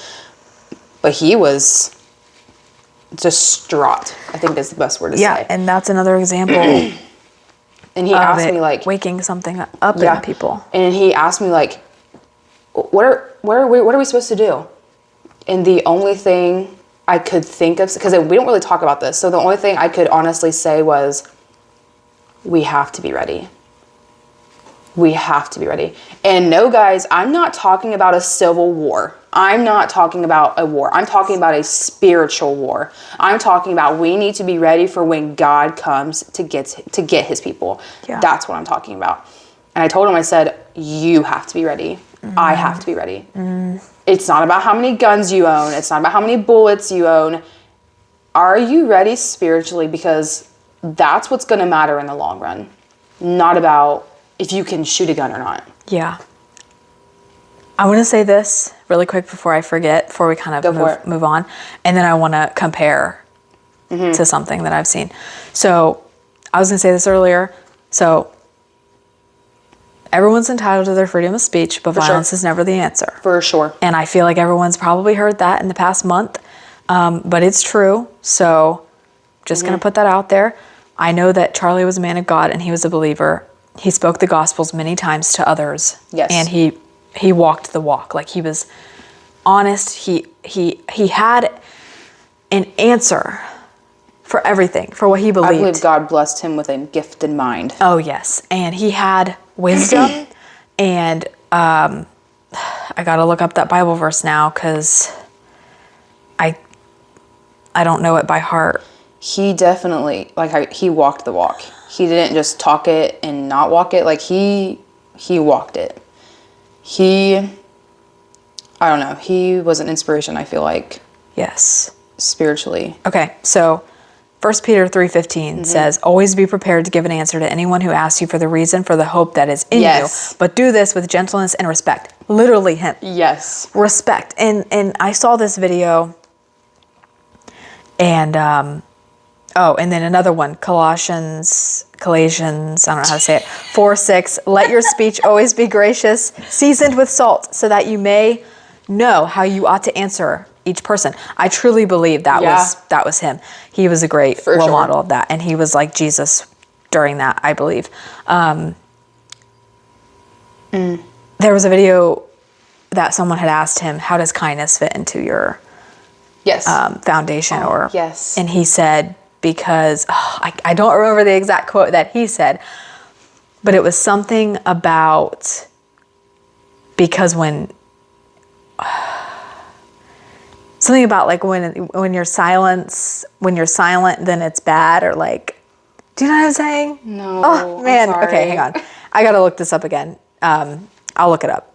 But he was distraught, I think is the best word to Yeah, say. and that's another example And he of asked it me, like, waking something up yeah. in people. And he asked me, like, what are we supposed to do? And the only thing I could think of, because we don't really talk about this, so the only thing I could honestly say was, we have to be ready. We have to be ready. And no, guys, I'm not talking about a civil war. I'm not talking about a war. I'm talking about a spiritual war. I'm talking about we need to be ready for when God comes to get his people. Yeah. That's what I'm talking about. And I told him, I said, you have to be ready. I have to be ready. It's not about how many guns you own. It's not about how many bullets you own. Are you ready spiritually? Because that's what's going to matter in the long run. Not about if you can shoot a gun or not. Yeah. I want to say this really quick before I forget, before we kind of move on. And then I want to compare to something that I've seen. So I was going to say this earlier. So everyone's entitled to their freedom of speech, but violence is never the answer. For sure. And I feel like everyone's probably heard that in the past month. But it's true. So just going to put that out there. I know that Charlie was a man of God and he was a believer. He spoke the gospels many times to others. Yes. And he walked the walk. Like, he was honest. He had an answer for everything, for what he believed. I believe God blessed him with a gifted mind. Oh, yes. And he had wisdom. And I got to look up that Bible verse now because I don't know it by heart. He definitely, he walked the walk. He didn't just talk it and not walk it. Like, he walked it. I don't know. He was an inspiration, I feel like, Yes. spiritually. Okay, so 1 Peter 3:15 says, always be prepared to give an answer to anyone who asks you for the reason for the hope that is in you. But do this with gentleness and respect. Literally him. Yes. Respect. And I saw this video and and then another one, Colossians, I don't know how to say it, 4:6, let your speech always be gracious, seasoned with salt, so that you may know how you ought to answer each person. I truly believe that was him. He was a great role model of that, and he was like Jesus during that, I believe. There was a video that someone had asked him, how does kindness fit into your foundation? And he said, because I don't remember the exact quote that he said, but it was something about something about like when you're silent, then it's bad, or like, do you know what I'm saying? No. Oh man. I'm sorry. Okay, hang on. I gotta look this up again. I'll look it up.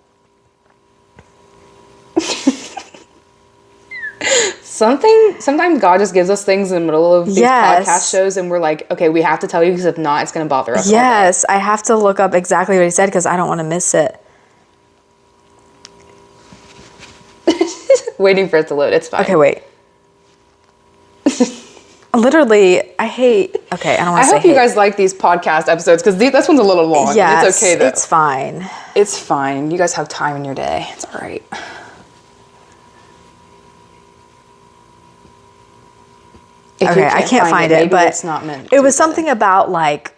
Sometimes God just gives us things in the middle of these Yes. podcast shows, and we're like, okay, we have to tell you, because if not, it's going to bother us all day. Yes, I have to look up exactly what he said because I don't want to miss it. Waiting for it to load. It's fine. Okay, wait. Literally, I hate. Okay, I don't want I to say hope you hate. guys like these podcast episodes, because this one's a little long. Yes, It's okay, though. it's fine. It's fine. You guys have time in your day. It's all right. If you Okay, I can't find it, maybe but it's not meant. it to was be. something about like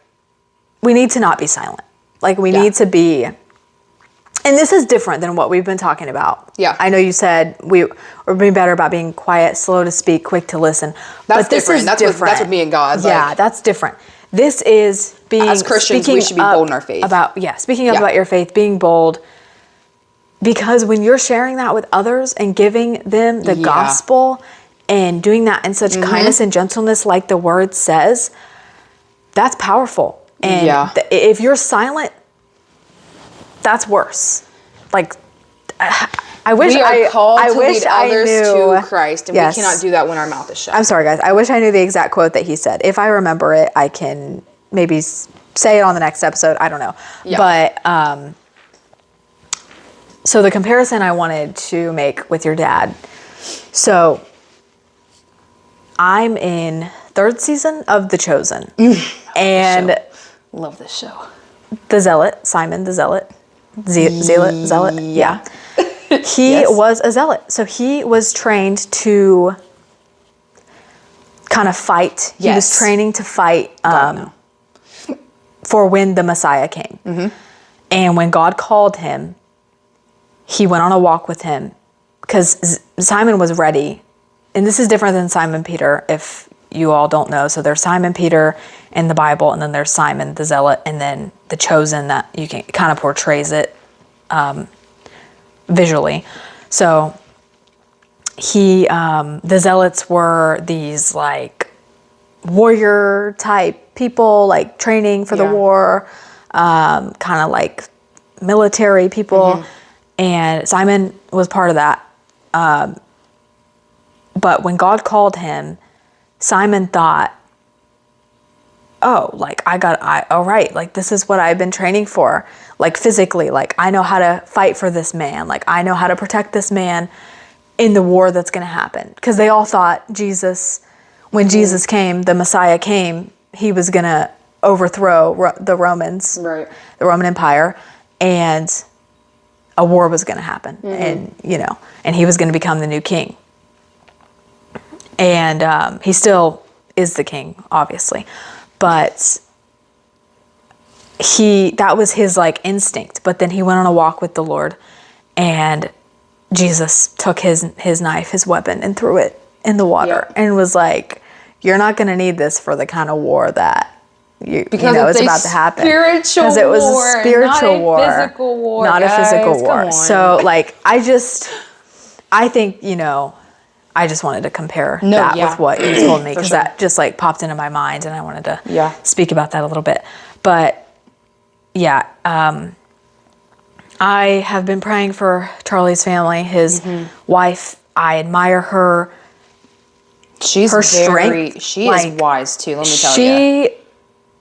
we need to not be silent. Like we Yeah. need to be, and this is different than what we've been talking about. Yeah. I know you said we're being better about being quiet, slow to speak, quick to listen. That's but this different. is That's different. what me and God. Yeah, Like, that's different. This is being As Christians, we speaking should be up bold in our faith. Speaking up Yeah. about your faith, being bold. Because when you're sharing that with others and giving them the Yeah. gospel and doing that in such kindness and gentleness, like the word says, that's powerful. And Yeah. if you're silent, that's worse. Like, I wish we are called I to wish lead I others knew. to Christ, and Yes. we cannot do that when our mouth is shut. I'm sorry, guys. I wish I knew the exact quote that he said. If I remember it, I can maybe say it on the next episode. I don't know. Yeah. But so the comparison I wanted to make with your dad. So I'm in 3rd season of The Chosen, and Love this show. the Zealot, Simon the Zealot, Zealot, yeah. He Yes. was a zealot. So he was trained to kind of fight. He was Yes. training to fight No. for when the Messiah came. Mm-hmm. And when God called him, he went on a walk with him because Simon was ready. And this is different than Simon Peter, if you all don't know. So there's Simon Peter in the Bible, and then there's Simon the Zealot, and then the Chosen that you can kind of portrays it visually. So the Zealots were these like warrior type people, like training for the Yeah. war, kind of like military people. And Simon was part of that. But when God called him, Simon thought, oh, like all right, like this is what I've been training for, like physically, like I know how to fight for this man, like I know how to protect this man in the war that's going to happen. Because they all thought when Jesus came, the Messiah came, he was going to overthrow the Romans, Right. the Roman Empire, and a war was going to happen, and and he was going to become the new king. And he is the king, obviously, but that was his like instinct. But then he went on a walk with the Lord, and Jesus took his knife, his weapon, and threw it in the water, and was like, "You're not going to need this for the kind of war that it's about to happen." Because it was a spiritual war, not a physical war, not a guys. physical Come war. on. So like, I think I just wanted to compare that with what you told me, because sure. that just like popped into my mind, and I wanted to speak about that a little bit. But yeah, I have been praying for Charlie's family, his wife. I admire her. She's Her strength, She like, is wise too. Let me tell you.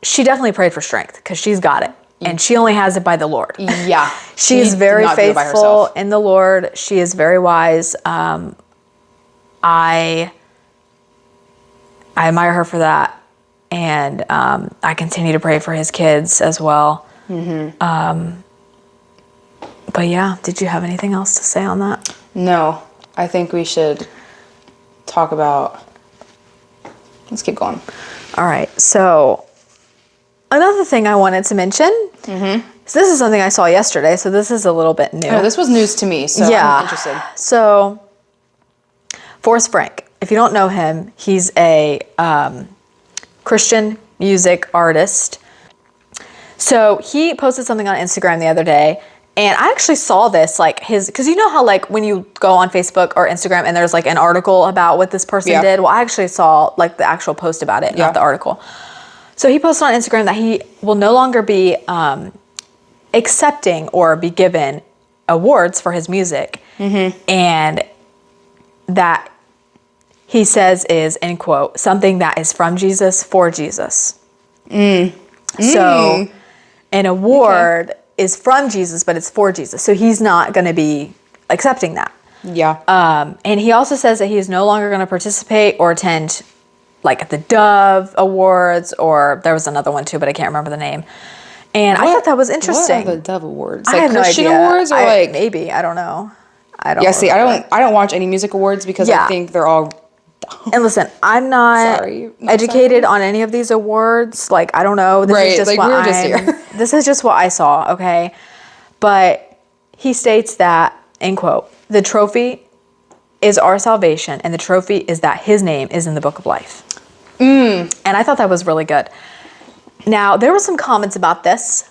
She definitely prayed for strength because she's got it, and she only has it by the Lord. Yeah, She is did very not do it by faithful herself. in the Lord. She is very wise. I admire her for that, and I continue to pray for his kids as well. But yeah, did you have anything else to say on that? No, I think we should talk about. Let's keep going. All right. So another thing I wanted to mention. So this is something I saw yesterday. So this is a little bit new. Oh, this was news to me, so I'm interested. So, Forrest Frank, if you don't know him, he's a Christian music artist. So he posted something on Instagram the other day, and I actually saw this, like because you know how like when you go on Facebook or Instagram and there's like an article about what this person did? Well, I actually saw like the actual post about it, not the article. So he posted on Instagram that he will no longer be accepting or be given awards for his music, and that he says is, end quote, something that is from Jesus for Jesus. So an award is from Jesus, but it's for Jesus. So he's not going to be accepting that. Yeah. And he also says that he is no longer going to participate or attend like the Dove Awards, or there was another one too, but I can't remember the name. And I thought that was interesting. What are the Dove Awards? I Like have no Christian idea. awards or like maybe, I don't know. I don't. Yeah, see, remember. I don't watch any music awards because Yeah. I think they're all And listen, I'm not Sorry, not educated on any of these awards. Like, I don't know. This Right, is just like, what we were just here. This is just what I saw, okay? But he states that, end quote, the trophy is our salvation, and the trophy is that his name is in the book of life. And I thought that was really good. Now, there were some comments about this.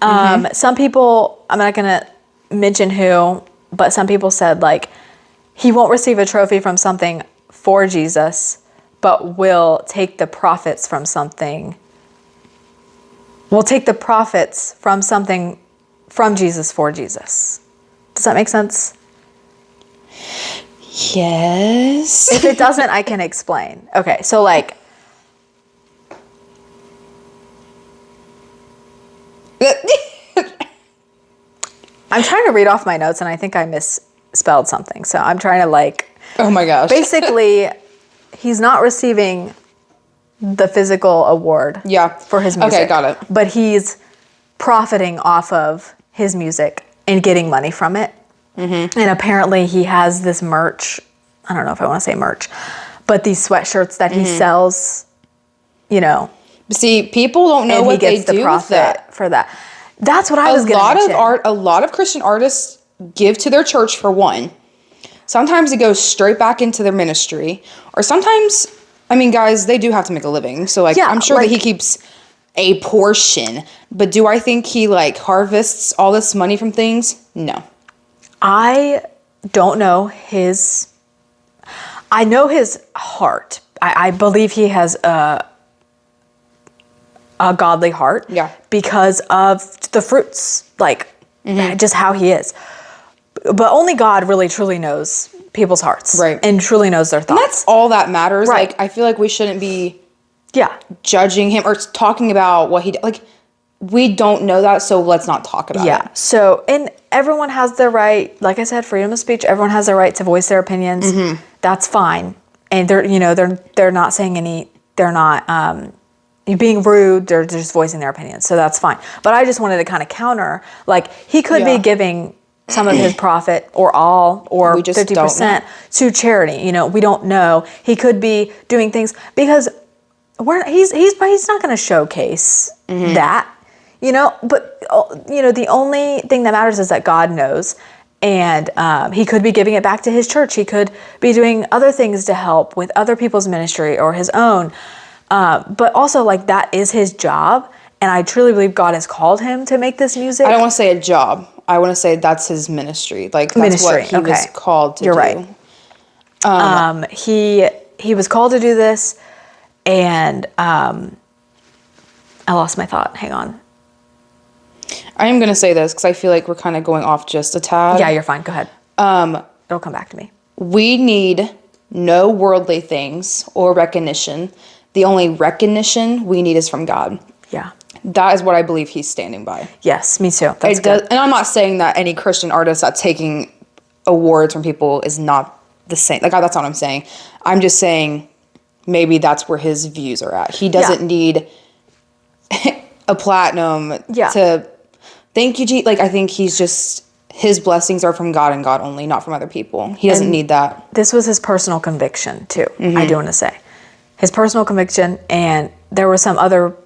Some people, I'm not going to mention who, but some people said, like, he won't receive a trophy from something for Jesus, but will take the profits from something. We'll take the profits from something from Jesus for Jesus. Does that make sense? Yes. If it doesn't, I can explain. Okay, so like, I'm trying to read off my notes and I think I misspelled something. So I'm trying to like, Oh my gosh. basically, he's not receiving the physical award Yeah. for his music. Okay, got it. But he's profiting off of his music and getting money from it. Mm-hmm. And apparently he has this merch. I don't know if I want to say merch, but these sweatshirts that he sells, you know, See, people don't know and what he gets they the do profit with that. for that. That's what I was going to mention. A lot of Christian artists give to their church for one. Sometimes it goes straight back into their ministry, or sometimes, I mean, guys, they do have to make a living. So like, Yeah, I'm sure that like- he keeps a portion, but do I think he like harvests all this money from things? No. I don't know I know his heart. I believe he has a godly heart. Yeah. Because of the fruits, like just how he is. But only God really truly knows people's hearts. Right. And truly knows their thoughts. That's all that matters. Right. Like, I feel like we shouldn't be Yeah. judging him or talking about what he did. Like, we don't know that, so let's not talk about Yeah. it. So, and everyone has their right, like I said, freedom of speech. Everyone has their right to voice their opinions. That's fine. And they're not saying they're not being rude. They're just voicing their opinions. So that's fine. But I just wanted to kind of counter, like he could be giving some of his profit or all or We just 50% to charity. You know, we don't know. He could be doing things because he's not going to showcase that. You know, but, the only thing that matters is that God knows. And he could be giving it back to his church. He could be doing other things to help with other people's ministry or his own. But also, like, that is his job. And I truly believe God has called him to make this music. I don't want to say a job. I want to say that's his ministry. Like, that's what he was called to do. You're right. He was called to do this. And I lost my thought. Hang on. I am going to say this because I feel like we're kind of going off just a tad. Yeah, you're fine. Go ahead. It'll come back to me. We need no worldly things or recognition. The only recognition we need is from God. Yeah. That is what I believe he's standing by. Yes, me too. That's It does, good. and I'm not saying that any Christian artist that's taking awards from people is not the same. Like, that's not what I'm saying. I'm just saying maybe that's where his views are at. He doesn't need a platinum to thank you, G. Like, I think he's just, his blessings are from God and God only, not from other people. He doesn't need that. This was his personal conviction too. I do want to say his personal conviction. And there were some other,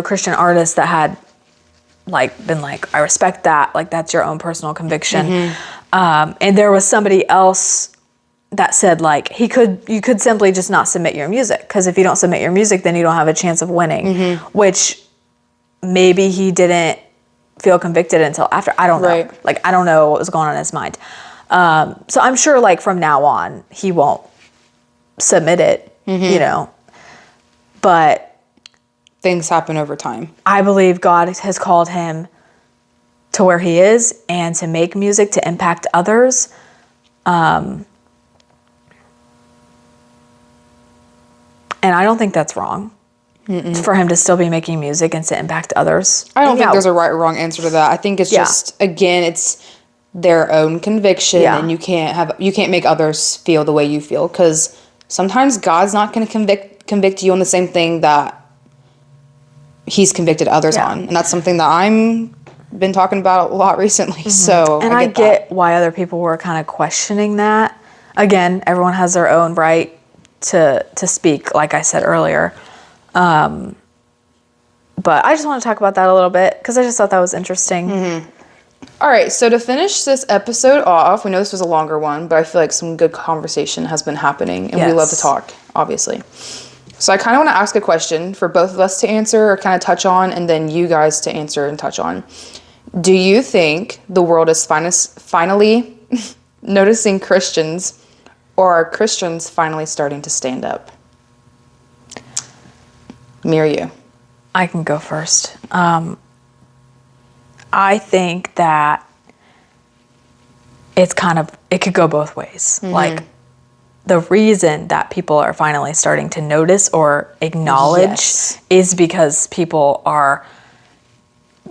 Christian artists that had been like, I respect that. Like, that's your own personal conviction. And there was somebody else that said, like, you could simply just not submit your music. Because if you don't submit your music, then you don't have a chance of winning, which maybe he didn't feel convicted until after. I don't know. Right. Like, I don't know what was going on in his mind. So I'm sure, like, from now on, he won't submit it, But Things happen over time. I believe God has called him to where he is and to make music to impact others. And I don't think that's wrong. For him to still be making music and to impact others. I don't And think yeah, there's a right or wrong answer to that. I think it's Yeah. just, again, it's their own conviction, Yeah. and you can't make others feel the way you feel, because sometimes God's not going to convict you on the same thing that he's convicted others Yeah. on, and that's something that I'm been talking about a lot recently. So And I get why other people were kind of questioning that. Again, everyone has their own right to speak, like I said earlier. But I just want to talk about that a little bit because I just thought that was interesting. All right, so to finish this episode off, we know this was a longer one, but I feel like some good conversation has been happening, and we love to Yes. talk, obviously. So I kind of want to ask a question for both of us to answer or kind of touch on, and then you guys to answer and touch on. Do you think the world is finally noticing Christians, or are Christians finally starting to stand up? Me or you? I can go first. I think that it could go both ways. Like, the reason that people are finally starting to notice or acknowledge Yes. is because people are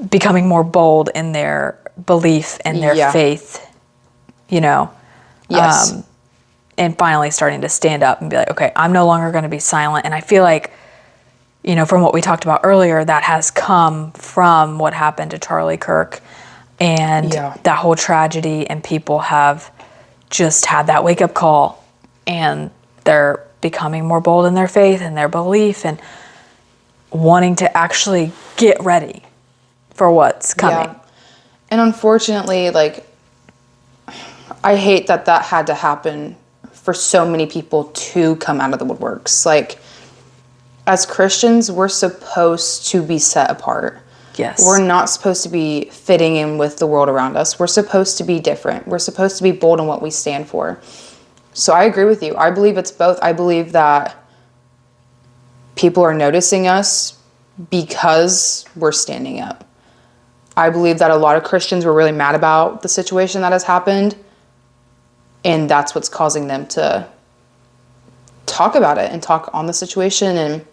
becoming more bold in their belief and their Yeah. faith, Yes. and finally starting to stand up and be like, okay, I'm no longer going to be silent. And I feel like, from what we talked about earlier, that has come from what happened to Charlie Kirk and Yeah. that whole tragedy, and people have just had that wake up call, and they're becoming more bold in their faith and their belief and wanting to actually get ready for what's coming. Yeah. And unfortunately, like, I hate that had to happen for so many people to come out of the woodworks. Like, as Christians, we're supposed to be set apart. Yes. We're not supposed to be fitting in with the world around us. We're supposed to be different. We're supposed to be bold in what we stand for. So I agree with you. I believe it's both. I believe that people are noticing us because we're standing up. I believe that a lot of Christians were really mad about the situation that has happened, and that's what's causing them to talk about it and talk on the situation and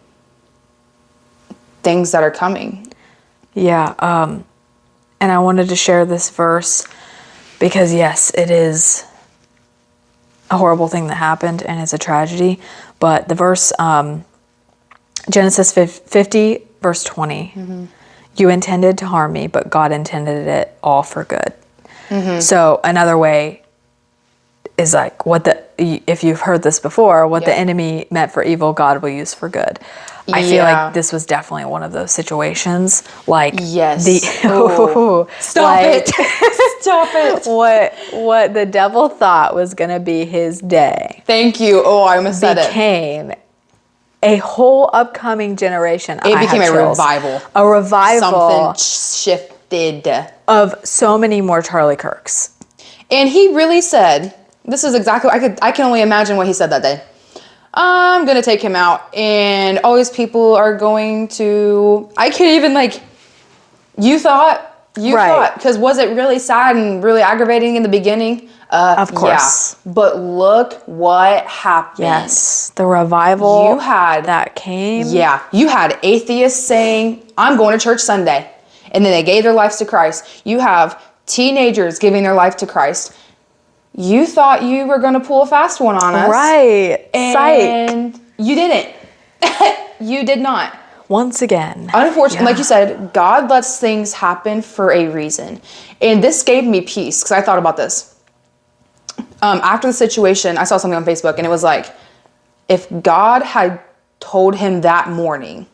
things that are coming. Yeah, and I wanted to share this verse because, yes, it is a horrible thing that happened and it's a tragedy. But the verse, Genesis 50, verse 20, you intended to harm me, but God intended it all for good. So another way is like if you've heard this before, what the enemy meant for evil, God will use for good. I feel Yeah. like this was definitely one of those situations. Like, Yes. Stop it. Stop it. What the devil thought was gonna be his day Thank you. Oh, I almost said it. became a whole upcoming generation. It became a revival. A revival Something shifted. of so many more Charlie Kirks. And he really said, this is exactly, I can only imagine what he said that day. I'm going to take him out, and all these people are going to, I can't even, like, you thought, because was it really sad and really aggravating in the beginning? Of course. Yeah. But look what happened. Yes, the revival You had that came. Yeah, you had atheists saying, I'm going to church Sunday. And then they gave their lives to Christ. You have teenagers giving their life to Christ. You thought you were going to pull a fast one on us. Right. And you didn't. You did not. Once again. Unfortunately, like you said, God lets things happen for a reason. And this gave me peace because I thought about this. After the situation, I saw something on Facebook, and it was like, if God had told him that morning,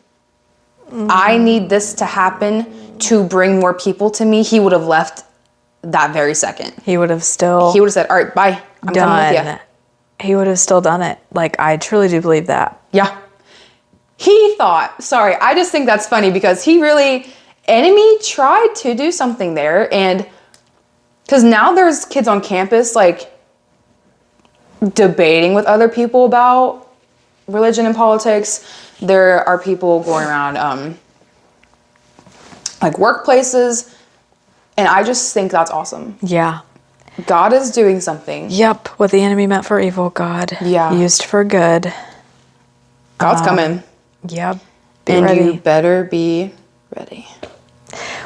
I need this to happen to bring more people to me, he would have left that very second. He would have still He would have said, all right, bye. I'm coming with you. He would have still done it. Like, I truly do believe that. Yeah. He thought, sorry, I just think that's funny because enemy tried to do something there. And because now there's kids on campus, like, debating with other people about religion and politics. There are people going around, like, workplaces. And I just think that's awesome. Yeah. God is doing something. Yep. What the enemy meant for evil, God Yeah. used for good. God's coming. Yep. Be And ready. you better be ready.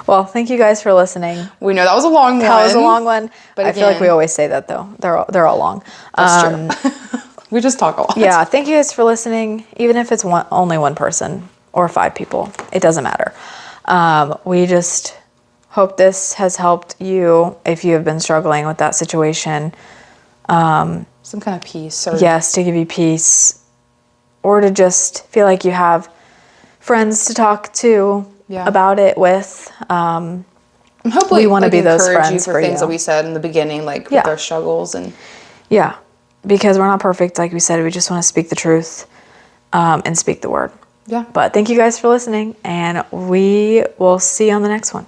Well, thank you guys for listening. We know that was a long one. That was a long one, but I feel like again- we always say that though. They're all long. That's true. We just talk a lot. Yeah, thank you guys for listening. Even if it's only one person or 5 people, it doesn't matter. We just hope this has helped you if you have been struggling with that situation. Some kind of peace. Or Yes, to give you peace, or to just feel like you have friends to talk to about it with. And hopefully we wanna be those encourage friends you for things you. that we said in the beginning, like Yeah. with our struggles and Yeah, because we're not perfect. Like we said, we just want to speak the truth and speak the word. yeah. But thank you guys for listening, and we will see you on the next one.